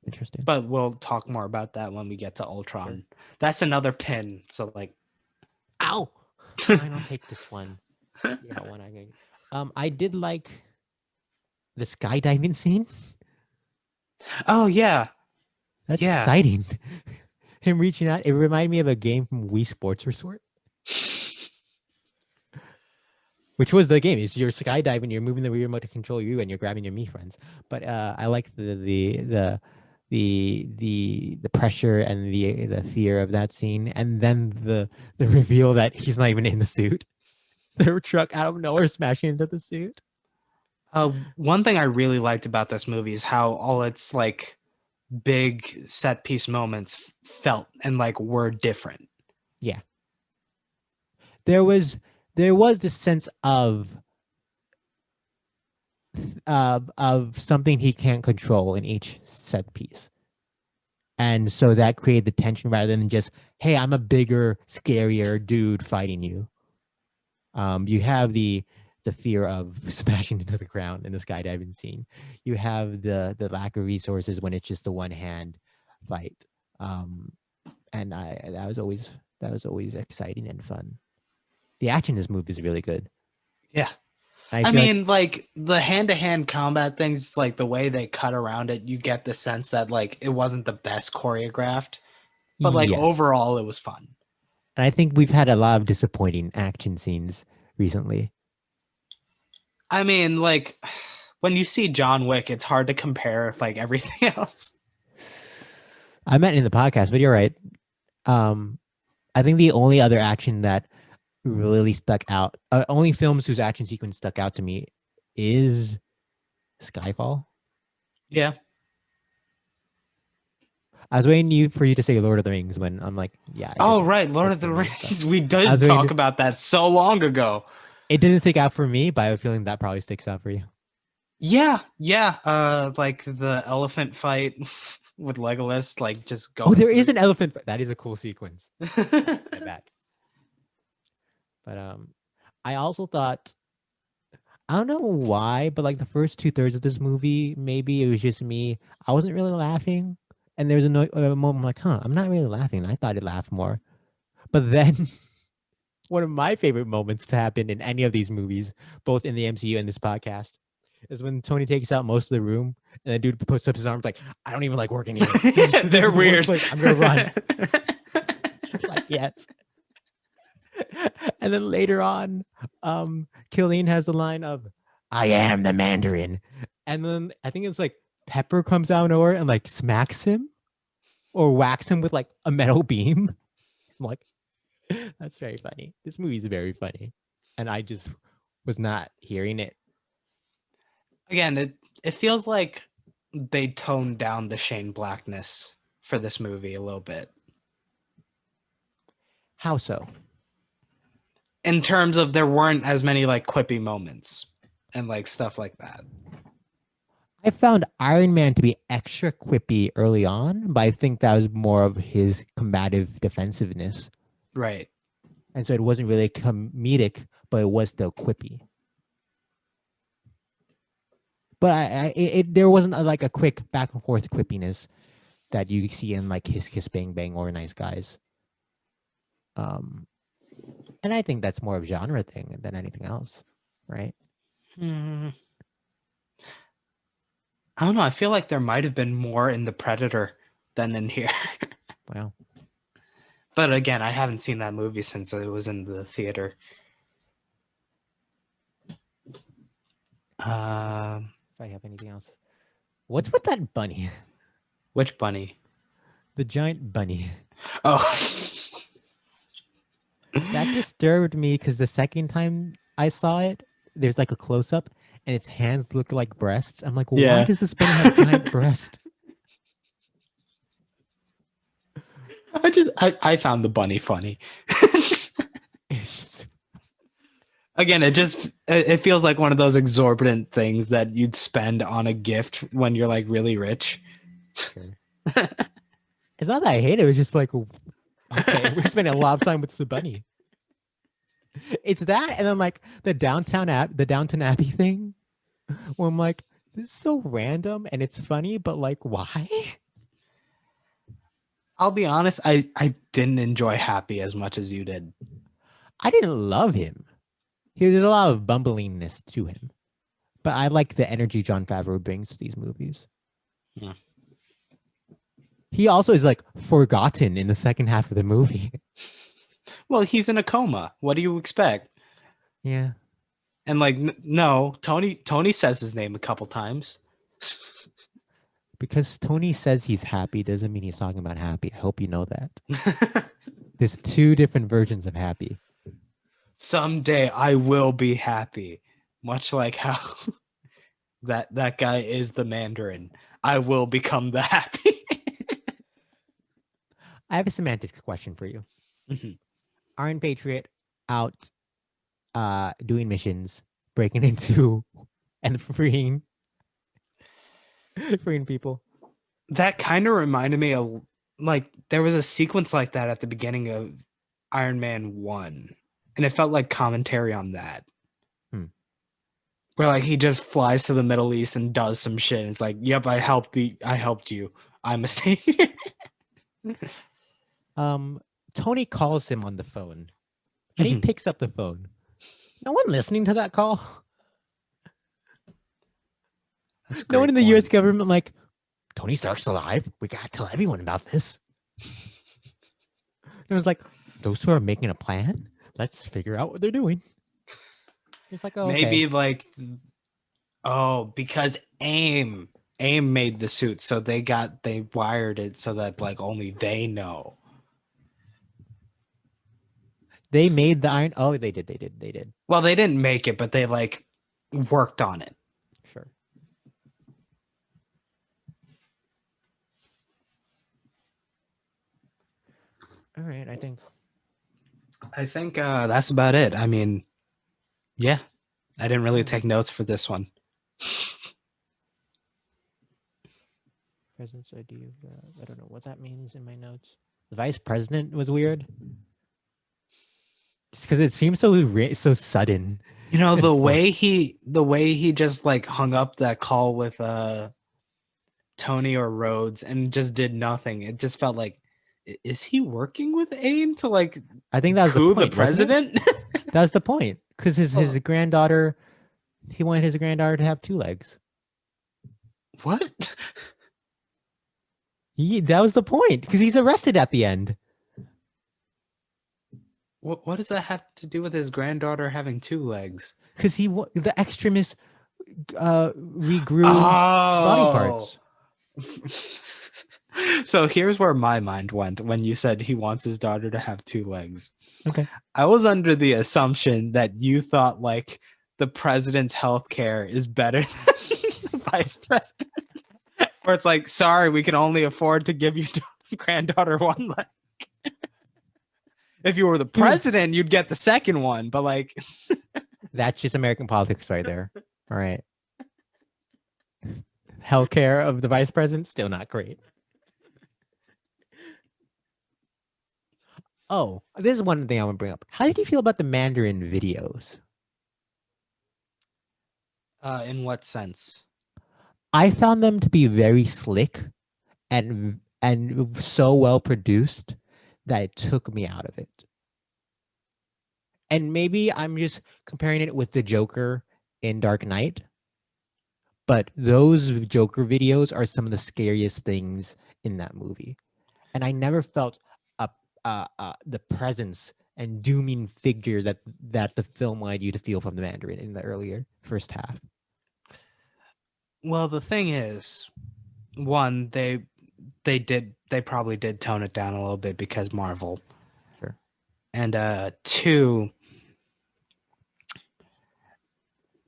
B: Interesting.
A: But we'll talk more about that when we get to Ultron. Sure. That's another pin. So like
B: ow. Fine, I'll take this one. Yeah, one I did like the skydiving scene.
A: Oh yeah.
B: That's
A: yeah.
B: exciting. Him reaching out. It reminded me of a game from Wii Sports Resort. Which was the game. Is you're skydiving, you're moving the remote to control you, and you're grabbing your Mii friends. But I like the pressure and the fear of that scene, and then the reveal that he's not even in the suit. The truck out of nowhere smashing into the suit.
A: One thing I really liked about this movie is how all its like big set piece moments felt and like were different.
B: Yeah. There was this sense of something he can't control in each set piece. And so that created the tension rather than just, hey, I'm a bigger, scarier dude fighting you. You have the fear of smashing into the ground in the skydiving scene. You have the lack of resources when it's just a one hand fight. And that was always exciting and fun. The action in this movie is really good.
A: Yeah. I mean, like the hand-to-hand combat things, like the way they cut around it, you get the sense that like it wasn't the best choreographed, but like overall it was fun.
B: And I think we've had a lot of disappointing action scenes recently.
A: I mean, like when you see John Wick, it's hard to compare like everything else.
B: I meant in the podcast, but you're right. I think the only other action that really stuck out, only films whose action sequence stuck out to me is Skyfall.
A: Yeah.
B: I was waiting for you to say Lord of the Rings when I'm like, yeah.
A: Oh, right. Lord of the Rings. We did talk about that so long ago.
B: It didn't stick out for me, but I have a feeling that probably sticks out for you.
A: Yeah. Like the elephant fight with Legolas, like just go.
B: Oh, there is an elephant. That is a cool sequence. I bet. But I also thought, I don't know why, but like the first 2/3 of this movie, maybe it was just me. I wasn't really laughing. And there was a moment like, I'm not really laughing. I thought I'd laugh more. But then one of my favorite moments to happen in any of these movies, both in the MCU and this podcast, is when Tony takes out most of the room and the dude puts up his arms like, I don't even like working here.
A: They're weird.
B: I'm going to run. Like, yes. And then later on, Killian has the line of, I am the Mandarin. And then I think it's like Pepper comes out of nowhere and like smacks him or whacks him with like a metal beam. I'm like, that's very funny. This movie is very funny. And I just was not hearing it.
A: Again, it feels like they toned down the Shane Blackness for this movie a little bit.
B: How so?
A: In terms of there weren't as many like quippy moments and like stuff like that.
B: I found Iron Man to be extra quippy early on, but I think that was more of his combative defensiveness.
A: Right.
B: And so it wasn't really comedic, but it was still quippy. But there wasn't like a quick back and forth quippiness that you see in like Kiss Kiss Bang Bang or Nice Guys. And I think that's more of a genre thing than anything else, right?
A: I don't know. I feel like there might have been more in The Predator than in here.
B: Wow.
A: But again, I haven't seen that movie since it was in the theater. If
B: I have anything else. What's with that bunny?
A: Which bunny?
B: The giant bunny.
A: Oh.
B: That disturbed me because the second time I saw it, there's like a close-up and its hands look like breasts. I'm like, why does this bunny have giant breasts?
A: I found the bunny funny. Again, it feels like one of those exorbitant things that you'd spend on a gift when you're like really rich.
B: Sure. It's not that I hate it. It was just like, okay, we're spending a lot of time with the bunny. It's that, and then like the Downton Abbey thing, where I'm like, this is so random and it's funny, but like, why?
A: I'll be honest, I didn't enjoy Happy as much as you did.
B: I didn't love him. There's a lot of bumblingness to him, but I like the energy Jon Favreau brings to these movies.
A: Yeah.
B: He also is like forgotten in the second half of the movie.
A: Well, he's in a coma. What do you expect?
B: Yeah.
A: And like, no, Tony says his name a couple times.
B: Because Tony says he's happy doesn't mean he's talking about happy. I hope you know that. There's two different versions of happy.
A: Someday I will be happy. Much like how that guy is the Mandarin. I will become the happy.
B: I have a semantics question for you.
A: Mhm.
B: Iron Patriot out doing missions, breaking into and freeing people.
A: That kind of reminded me of like there was a sequence like that at the beginning of Iron Man 1, and it felt like commentary on that. Where like he just flies to the Middle East and does some shit. And it's like, yep, I helped you. I'm a savior.
B: Tony calls him on the phone, and he picks up the phone. No one listening to that call. No one in the U.S. government like, Tony Stark's alive. We gotta tell everyone about this. And it was like, those two are making a plan. Let's figure out what they're doing. It's like, oh,
A: maybe
B: okay.
A: like, oh, because AIM made the suit, so they wired it so that like only they know.
B: They made the iron. Oh, they did.
A: Well, they didn't make it, but they like worked on it.
B: Sure. All right, I think
A: that's about it. I mean, yeah, I didn't really take notes for this one.
B: President's idea. I don't know what that means in my notes. The vice president was weird, just because it seems so sudden.
A: You know, the way he just like hung up that call with Tony or Rhodes and just did nothing. It just felt like, is he working with AIM to like
B: I think that was
A: coup
B: the point,
A: the president?
B: That was the point, because his granddaughter, he wanted his granddaughter to have 2 legs.
A: What?
B: That was the point, because he's arrested at the end.
A: What does that have to do with his granddaughter having 2 legs?
B: Because the extremist regrew body parts.
A: So here's where my mind went when you said he wants his daughter to have 2 legs.
B: Okay.
A: I was under the assumption that you thought like the president's health care is better than the vice president. Where it's like, sorry, we can only afford to give your granddaughter 1 leg. If you were the president, you'd get the second one, but like
B: that's just American politics right there. All right. Healthcare of the vice president, still not great. Oh, this is one thing I want to bring up. How did you feel about the Mandarin videos?
A: In what sense?
B: I found them to be very slick and so well produced that it took me out of it. And maybe I'm just comparing it with the Joker in Dark Knight, but those Joker videos are some of the scariest things in that movie. And I never felt the presence and dooming figure that the film wanted you to feel from the Mandarin in the earlier first half.
A: Well, the thing is, one, they probably did tone it down a little bit because Marvel.
B: Sure.
A: And 2,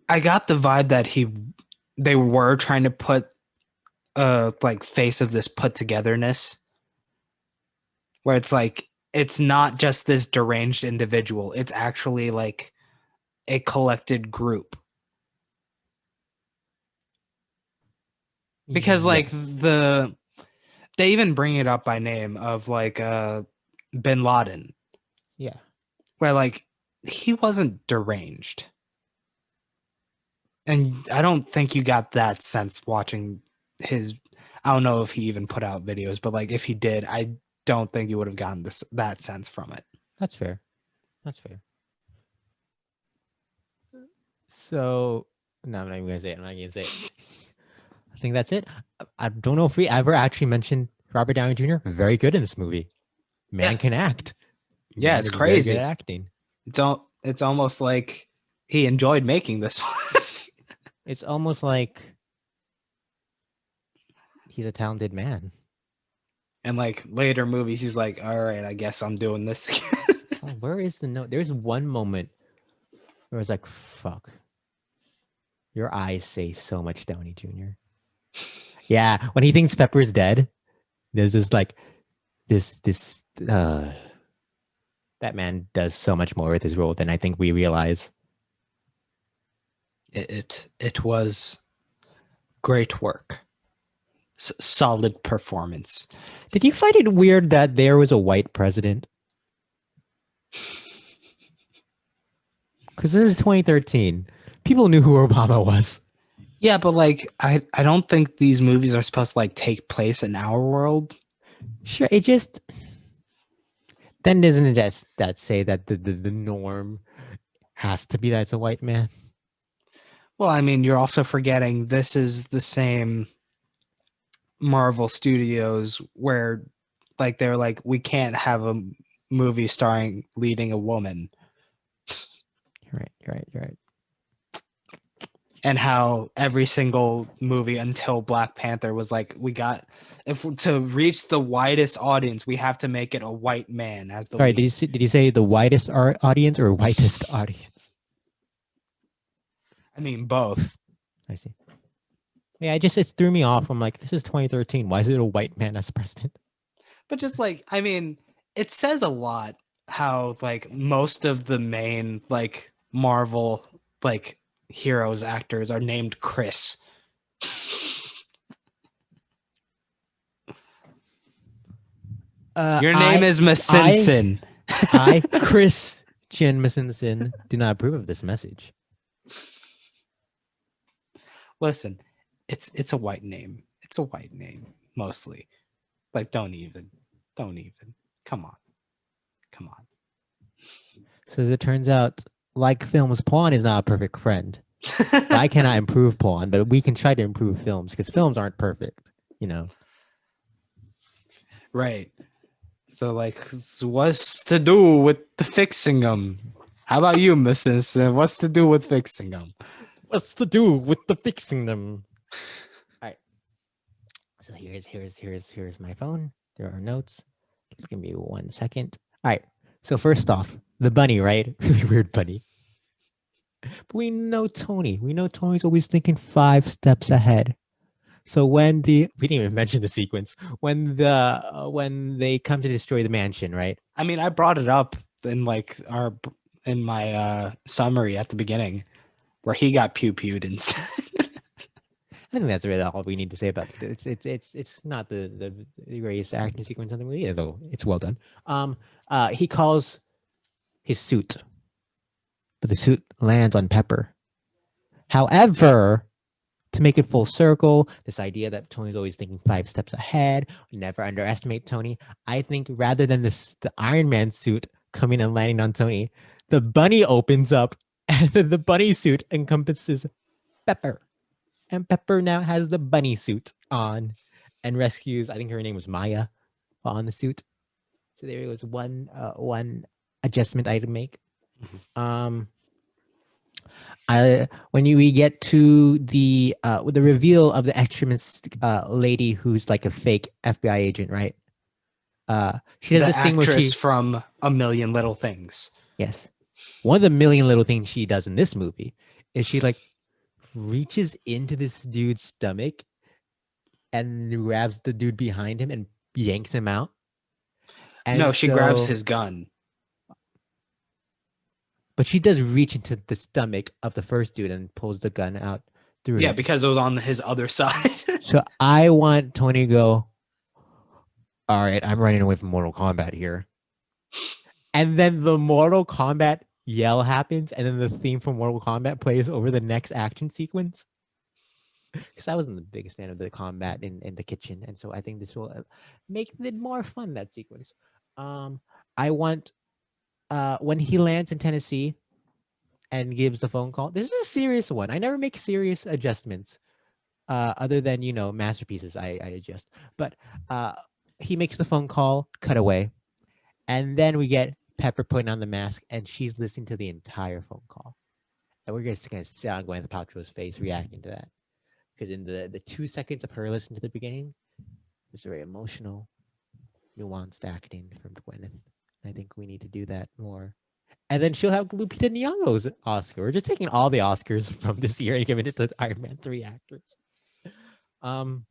A: I got the vibe that they were trying to put like face of this put togetherness, where it's like it's not just this deranged individual, it's actually like a collected group. Because like they even bring it up by name of like Bin Laden.
B: Yeah.
A: Where like he wasn't deranged. And I don't think you got that sense watching his. I don't know if he even put out videos, but like if he did, I don't think you would have gotten that sense from it.
B: That's fair. So no, I'm not even gonna say it. I think that's it. I don't know if we ever actually mentioned Robert Downey Jr. Very good in this movie. Man can act.
A: Yeah, it's crazy.
B: Very good at acting.
A: It's almost like he enjoyed making this one.
B: It's almost like he's a talented man.
A: And like later movies, he's like, all right, I guess I'm doing this again.
B: Oh, where is the note? There's one moment where I was like, fuck. Your eyes say so much, Downey Jr. Yeah, when he thinks Pepper's dead, there's this like this that man does so much more with his role than I think we realize.
A: It was great work. Solid performance.
B: Did you find it weird that there was a white president? Because this is 2013. People knew who Obama was.
A: Yeah, but like I don't think these movies are supposed to like take place in our world.
B: Sure, it just then doesn't it just that say that the norm has to be that it's a white man?
A: Well, I mean, you're also forgetting this is the same Marvel Studios where like they're like, we can't have a movie starring leading a woman.
B: You're right.
A: And how every single movie until Black Panther was like, if to reach the widest audience, we have to make it a white man as the
B: Sorry,
A: lead.
B: did you say the widest audience or whitest audience?
A: I mean, both.
B: I see. Yeah, it threw me off. I'm like, this is 2013. Why is it a white man as president?
A: But just like, I mean, it says a lot how like most of the main like Marvel like heroes actors are named Chris. Your name is Masinson.
B: I, Christian Masinson, do not approve of this message.
A: Listen, it's a white name. It's a white name mostly. Like, don't even. Come on.
B: So as it turns out, like films, Pawan is not a perfect friend. I cannot improve Pawan, but we can try to improve films because films aren't perfect, you know.
A: Right. So, like, what's to do with the fixing them? How about you, Mrs.? What's to do with fixing them?
B: What's to do with the fixing them? All right. So here's my phone. There are notes. Just give me 1 second. All right. So first off, the bunny, right? Really weird bunny. But we know Tony. We know Tony's always thinking 5 steps ahead. So we didn't even mention the sequence when they come to destroy the mansion, right?
A: I mean, I brought it up in like in my summary at the beginning, where he got pewed instead.
B: I think that's really all we need to say about it. It's not the greatest action sequence in the movie, though it's well done. He calls his suit, but the suit lands on Pepper. However, to make it full circle, this idea that Tony's always thinking 5 steps ahead, never underestimate Tony. I think rather than the Iron Man suit coming and landing on Tony, the bunny opens up and then the bunny suit encompasses Pepper. And Pepper now has the bunny suit on and rescues, I think her name was Maya, on the suit. So there was one adjustment I had to make. When we get to the reveal of the extremist lady who's like a fake FBI agent, right? She does
A: the
B: this thing where she
A: from A Million Little Things.
B: Yes, one of the million little things she does in this movie is she like reaches into this dude's stomach and grabs the dude behind him and yanks him out. And
A: no, she grabs his gun.
B: But she does reach into the stomach of the first dude and pulls the gun out through.
A: Yeah, because it was on his other side.
B: So I want Tony to go, all right, I'm running away from Mortal Kombat here. And then the Mortal Kombat yell happens, and then the theme from Mortal Kombat plays over the next action sequence. Because I wasn't the biggest fan of the combat in the kitchen, and so I think this will make it more fun, that sequence. I want when he lands in Tennessee and gives the phone call. This is a serious one. I never make serious adjustments other than, masterpieces I adjust. But he makes the phone call, cut away. And then we get Pepper putting on the mask, and she's listening to the entire phone call. And we're just going to sit on Gwyneth Paltrow's face reacting to that. Because in the 2 seconds of her listening to the beginning, It's very emotional, nuanced acting from Gwyneth. I think we need to do that more. And then she'll have Lupita Nyong'o's Oscar. We're just taking all the Oscars from this year and giving it to Iron Man 3 actors. And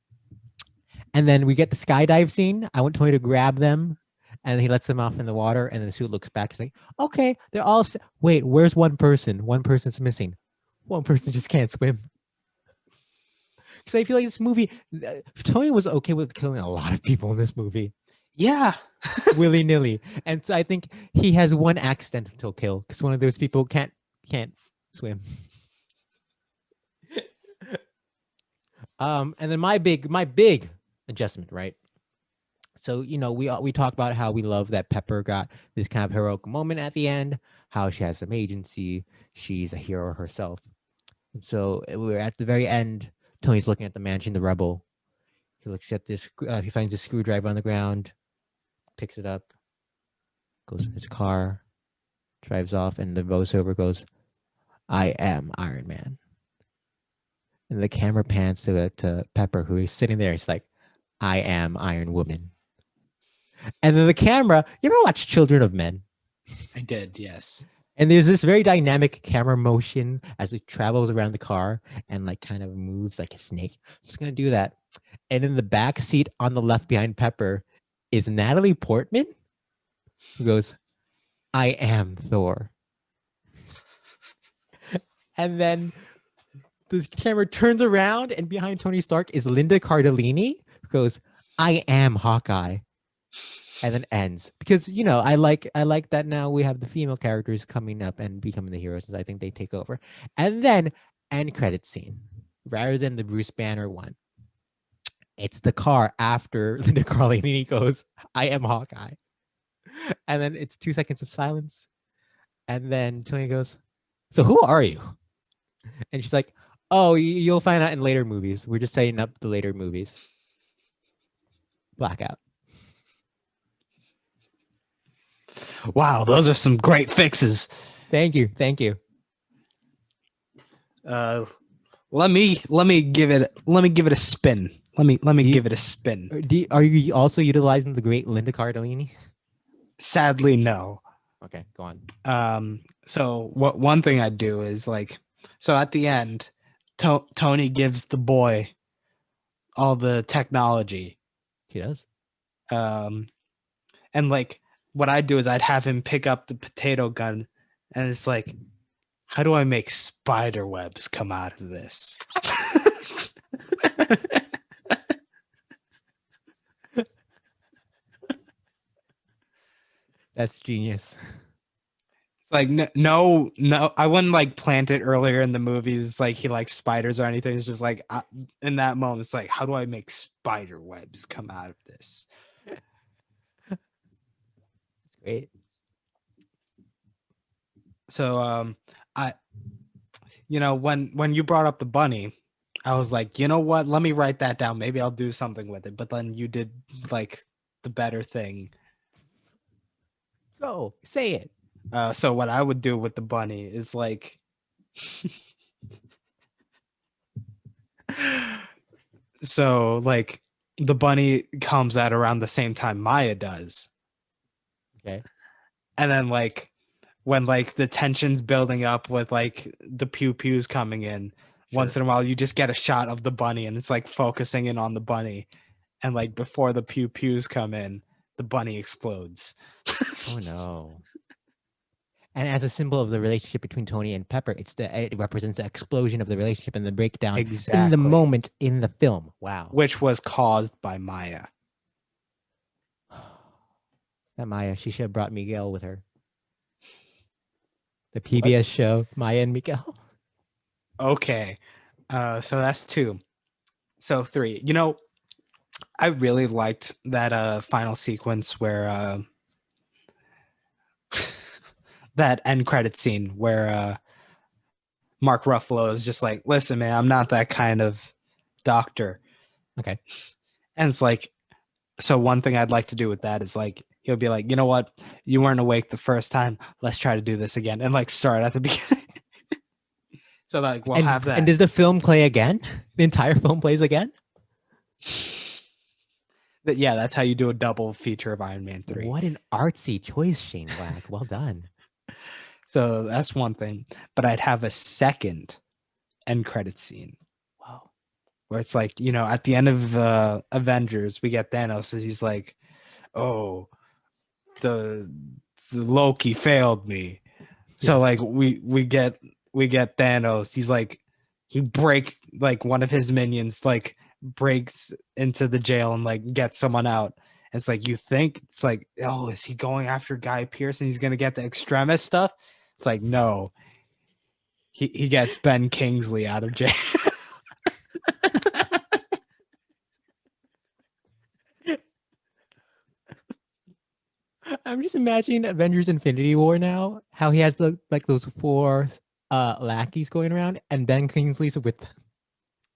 B: then we get the skydive scene. I want Tony to grab them, and he lets them off in the water. And then the suit looks back. He's like, "Okay, they're all. Wait, where's one person? One person's missing. One person just can't swim." Because I feel like this movie, Tony was okay with killing a lot of people in this movie.
A: Yeah.
B: Willy nilly, and so I think he has one accidental kill because one of those people can't swim. And then my big adjustment, right? So we talk about how we love that Pepper got this kind of heroic moment at the end, how she has some agency, she's a hero herself. And so we're at the very end. Tony's looking at the mansion, the rebel. He looks at this. He finds a screwdriver on the ground, picks it up, goes in his car, drives off, and the voiceover goes, "I am Iron Man." And the camera pans to Pepper, who is sitting there. He's like, "I am Iron Woman." And then the camera, you ever watch Children of Men?
A: I did, yes.
B: And there's this very dynamic camera motion as it travels around the car and like kind of moves like a snake. It's going to do that. And in the back seat on the left behind Pepper is Natalie Portman, who goes, "I am Thor." And then the camera turns around and behind Tony Stark is Linda Cardellini, who goes, "I am Hawkeye." And then ends. Because I like that now we have the female characters coming up and becoming the heroes, and I think they take over. And then end credit scene. Rather than the Bruce Banner one, it's the car after Linda Cardellini goes, "I am Hawkeye." And then it's 2 seconds of silence. And then Tony goes, "So who are you?" And she's like, "Oh, you'll find out in later movies. We're just setting up the later movies." Blackout.
A: Wow, those are some great fixes.
B: Thank you.
A: Let me give it a spin. Let me give it a spin.
B: Are you also utilizing the great Linda Cardellini?
A: Sadly, no.
B: Okay, go on.
A: So one thing I do is so at the end, Tony gives the boy all the technology.
B: He does.
A: And what I'd do is I'd have him pick up the potato gun, and it's like, how do I make spider webs come out of this?
B: That's genius.
A: No, I wouldn't plant it earlier in the movies like he likes spiders or anything. It's just in that moment, it's like, how do I make spider webs come out of this?
B: That's great.
A: So when you brought up the bunny, I was like, you know what? Let me write that down. Maybe I'll do something with it. But then you did the better thing.
B: So say it.
A: So what I would do with the bunny is so the bunny comes at around the same time Maya does.
B: Okay.
A: And then when the tension's building up with the pew-pews coming in, sure, once in a while you just get a shot of the bunny and it's focusing in on the bunny. And before the pew-pews come in, the bunny explodes.
B: Oh no. And as a symbol of the relationship between Tony and Pepper, it represents the explosion of the relationship and the breakdown in the moment in the film. Wow.
A: Which was caused by Maya.
B: That Maya, she should have brought Miguel with her. The PBS show, Maya and Miguel.
A: Okay. So that's 2. So 3. I really liked that final sequence where that end credit scene where Mark Ruffalo is just like, "Listen, man, I'm not that kind of doctor."
B: Okay.
A: And it's so one thing I'd like to do with that is he'll be like, "You know what? You weren't awake the first time. Let's try to do this again." And start at the beginning. So we'll have that.
B: And does the film play again? The entire film plays again?
A: Yeah, that's how you do a double feature of Iron Man 3.
B: What an artsy choice, Shane Black. Well done.
A: So that's one thing. But I'd have a second end credit scene.
B: Wow.
A: Where it's like, at the end of Avengers, we get Thanos, and he's like, "Oh, the Loki failed me." So
B: Yes.
A: like we get Thanos. He's like, he breaks, like, one of his minions like breaks into the jail and like gets someone out. It's like, you think it's like, oh, is he going after Guy Pearce and he's gonna get the Extremis stuff? It's like, no. He gets Ben Kingsley out of jail.
B: I'm just imagining Avengers Infinity War now, how he has those four lackeys going around and Ben Kingsley's with them.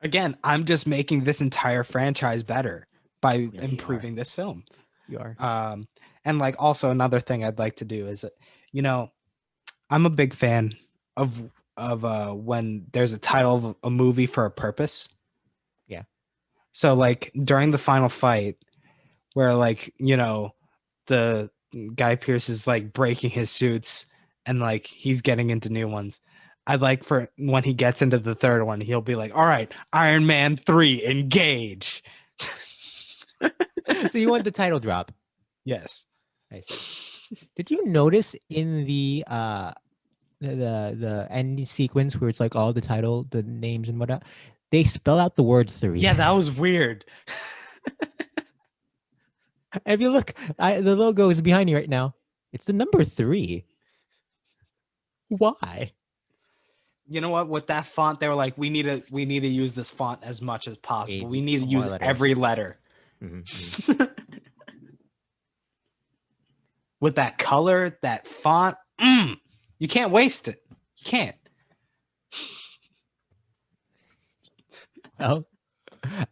A: Again, I'm just making this entire franchise better by
B: Really
A: improving this film.
B: You are.
A: And like, also another thing I'd like to do is, I'm a big fan of when there's a title of a movie for a purpose.
B: Yeah.
A: So like during the final fight, where like, the Guy Pearce is like breaking his suits and like he's getting into new ones. I'd like for when he gets into the third one, he'll be like, "All right, Iron Man 3, engage."
B: So you want the title drop?
A: Yes.
B: I see. Did you notice in the end sequence where it's like all the title, the names and whatnot, they spell out the word 3?
A: Yeah, that was weird.
B: If you look, the logo is behind you right now. It's the number 3. Why?
A: You know what? With that font, they were like, we need to use this font as much as possible. We need to use every letter.
B: Mm-hmm.
A: With that color, that font, you can't waste it. You can't.
B: Well,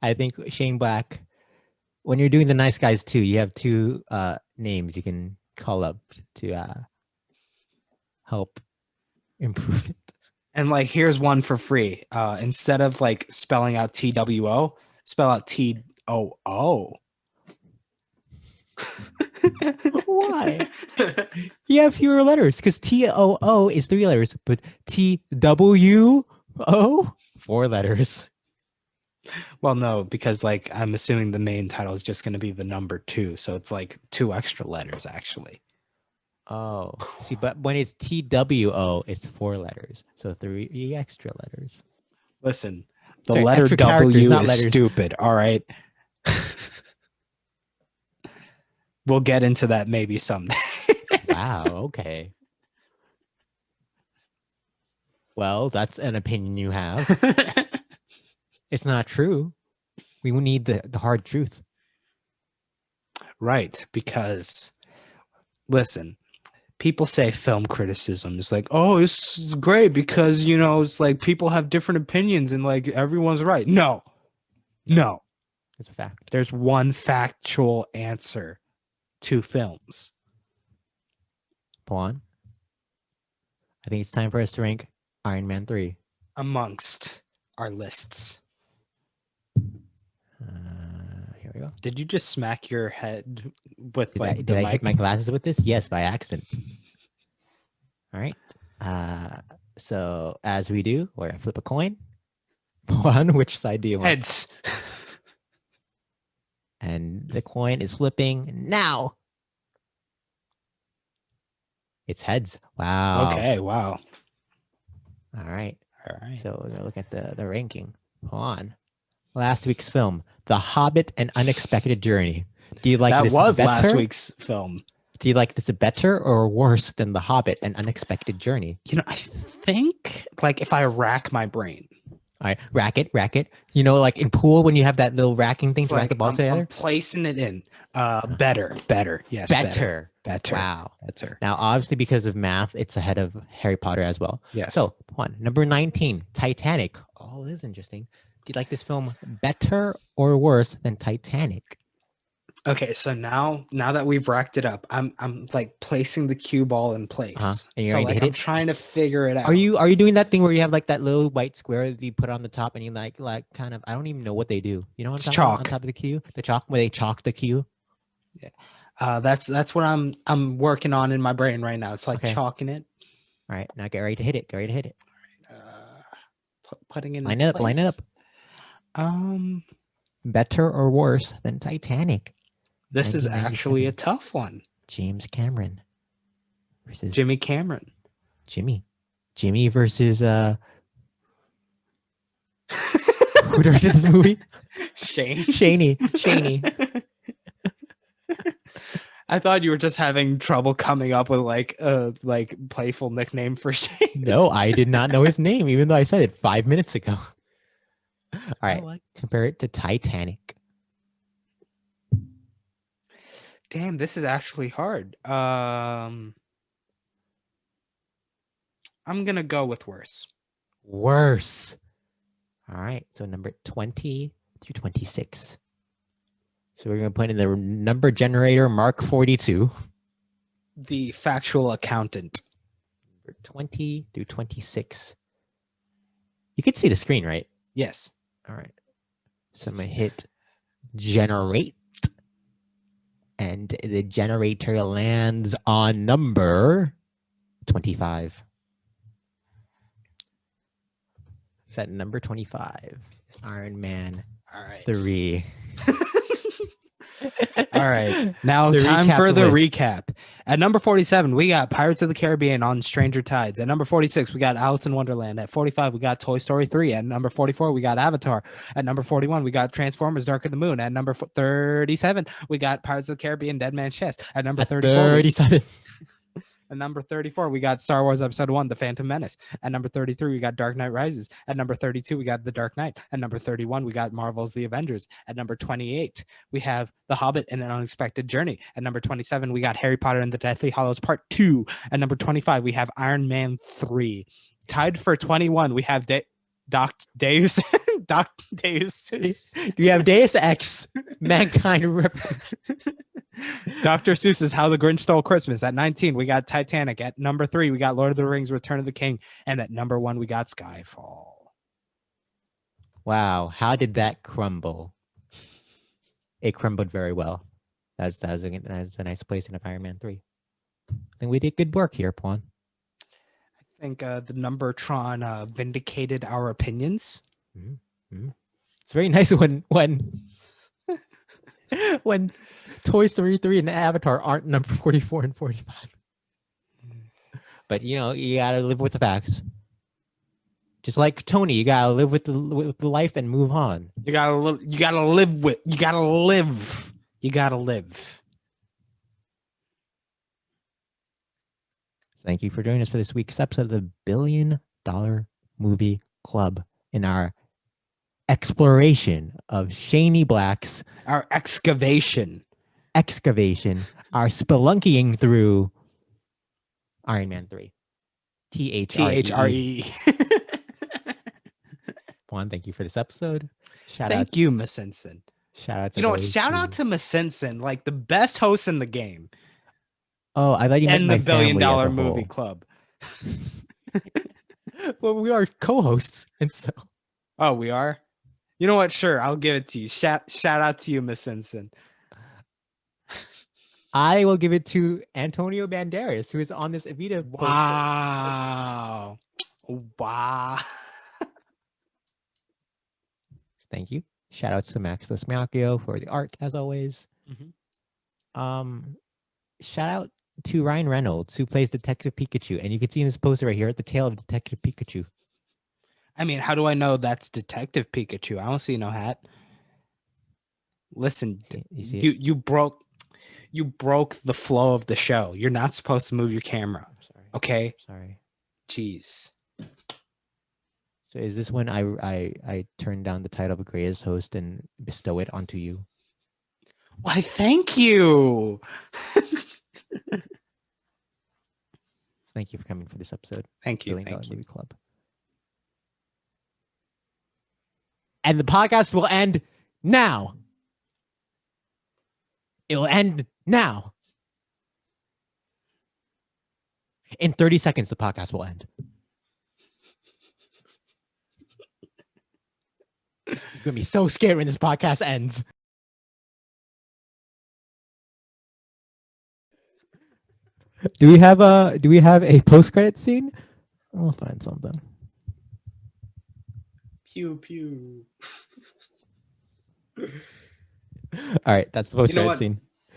B: I think Shane Black, when you're doing the Nice Guys 2, you have 2 names you can call up to help improve it.
A: And like, here's one for free. Instead of like spelling out TWO, spell out TOO.
B: Why? You have fewer letters because TOO is 3 letters, but TWO 4 letters.
A: Well, no, because like I'm assuming the main title is just going to be the number 2, so it's like 2 extra letters actually.
B: Oh, see, but when it's TWO, it's 4 letters, so 3 extra letters.
A: Listen, the letter W is stupid. All right. We'll get into that maybe someday.
B: Wow. Okay. Well, that's an opinion you have. It's not true. We need the hard truth.
A: Right, because listen, people say film criticism is like, oh, it's great because, it's like people have different opinions and like everyone's right. No.
B: It's a fact.
A: There's one factual answer to films.
B: Pawan, I think it's time for us to rank Iron Man 3
A: amongst our lists.
B: Here we go.
A: Did you just smack your head with
B: Did
A: like
B: I
A: the mic?
B: hit my glasses with this? Yes, by accident. All right. So as we do, we're gonna flip a coin. Pawan, which side do you want?
A: Heads.
B: And the coin is flipping now. It's heads. Wow.
A: Okay, wow.
B: All right.
A: All right.
B: So we're gonna look at the ranking. Hold on. Last week's film, The Hobbit: An Unexpected Journey. Do you like
A: that
B: this
A: was
B: better?
A: Last week's film.
B: Do you like this better or worse than The Hobbit: An Unexpected Journey?
A: I think like if I rack my brain.
B: All right, rack it. Like in pool when you have that little racking thing
A: It's
B: to
A: like
B: rack the balls together.
A: I'm placing it in. Better. Yes.
B: Better.
A: Wow.
B: Better. Now, obviously, because of math, it's ahead of Harry Potter as well.
A: Yes.
B: So, number 19, Titanic. Oh, this is interesting. Do you like this film better or worse than Titanic?
A: Okay, so now that we've racked it up, I'm like placing the cue ball in place.
B: And you're
A: So
B: ready to
A: like
B: hit
A: I'm
B: it.
A: trying to figure it out.
B: Are you doing that thing where you have like that little white square that you put on the top and you like kind of, I don't even know what they do. You know what I'm
A: It's
B: talking about on
A: chalk.
B: top of the cue? The chalk where they chalk the cue.
A: That's what I'm working on in my brain right now. It's like
B: Okay.
A: chalking it,
B: All right, now get ready to hit it. Get ready to hit it.
A: putting it in
B: Line it up. Line it
A: place.
B: up. Better or worse than Titanic?
A: This is
B: 1997.
A: actually a tough one.
B: James Cameron versus
A: Jimmy Cameron.
B: Jimmy. Jimmy versus who directed this movie?
A: Shane.
B: Shaney.
A: I thought you were just having trouble coming up with like a playful nickname for Shane.
B: No, I did not know his name, even though I said it 5 minutes ago. All right, compare it to Titanic.
A: Damn, this is actually hard. I'm gonna go with worse.
B: Worse. All right, so number 20 through 26. So we're gonna put in the number generator Mark 42.
A: The factual accountant.
B: Number 20 through 26. You can see the screen, right?
A: Yes.
B: All right. So I'm gonna hit generate. And the generator lands on number 25. Set number 25 is Iron Man 3.
A: All right. Now time for the recap. At number 47, we got Pirates of the Caribbean on Stranger Tides. At number 46, we got Alice in Wonderland. At 45, we got Toy Story 3. At number 44, we got Avatar. At number 41, we got Transformers Dark of the Moon. At number 37, we got Pirates of the Caribbean Dead Man's Chest. At number 34, At number 34, we got Star Wars Episode 1, The Phantom Menace. At number 33, we got Dark Knight Rises. At number 32, we got The Dark Knight. At number 31, we got Marvel's The Avengers. At number 28, we have The Hobbit and an Unexpected Journey. At number 27, we got Harry Potter and the Deathly Hallows Part 2. At number 25, we have Iron Man 3. Tied for 21, we have Deus. Deus.
B: Do you have Deus Ex? Mankind.
A: Dr. Seuss's How the Grinch Stole Christmas. At 19, we got Titanic. At number 3, we got Lord of the Rings, Return of the King. And at number 1, we got Skyfall.
B: Wow. How did that crumble? It crumbled very well. That's a nice place in Iron Man 3. I think we did good work here, Pawan.
A: I think the Numbertron vindicated our opinions.
B: It's very nice when Toy Story 3 and Avatar aren't number 44 and 45. But, you got to live with the facts. Just like Tony, you got to live with the life and move on. You got to live. Thank you for joining us for this week's episode of the $1 Billion Movie Club in our exploration of Shaney Black's...
A: Our excavation,
B: our spelunkying through Iron Man 3. THRE. Juan, thank you for this episode.
A: Thank you, Miss Simpson.
B: Shout out
A: to shout out to Miss Simpson, like the best host in the game.
B: Oh, I thought you meant
A: and
B: my
A: the $1 Billion
B: Movie
A: Movie Club.
B: Well, we are co-hosts, and so.
A: Oh, we are? You know what? Sure, I'll give it to you. Shout out to you, Miss Simpson.
B: I will give it to Antonio Banderas, who is on this Evita poster.
A: Wow.
B: Thank you. Shout outs to Max Lesmiacchio for the art, as always. Shout out to Ryan Reynolds, who plays Detective Pikachu. And you can see in this poster right here at the tail of Detective Pikachu.
A: I mean, how do I know that's Detective Pikachu? I don't see no hat. Listen, you broke the flow of the show. You're not supposed to move your camera.
B: Sorry.
A: Okay?
B: Sorry.
A: Jeez.
B: So is this when I turn down the title of greatest host and bestow it onto you?
A: Why, thank you.
B: Thank you for coming for this episode.
A: Thank you.
B: Billion Dollar Movie Club. And the podcast will end now. It'll end now. In 30 seconds, the podcast will end. You're gonna be so scared when this podcast ends. Do we have a post-credit scene? I'll find something.
A: Pew pew.
B: All right, that's the post-credit
A: what?
B: scene.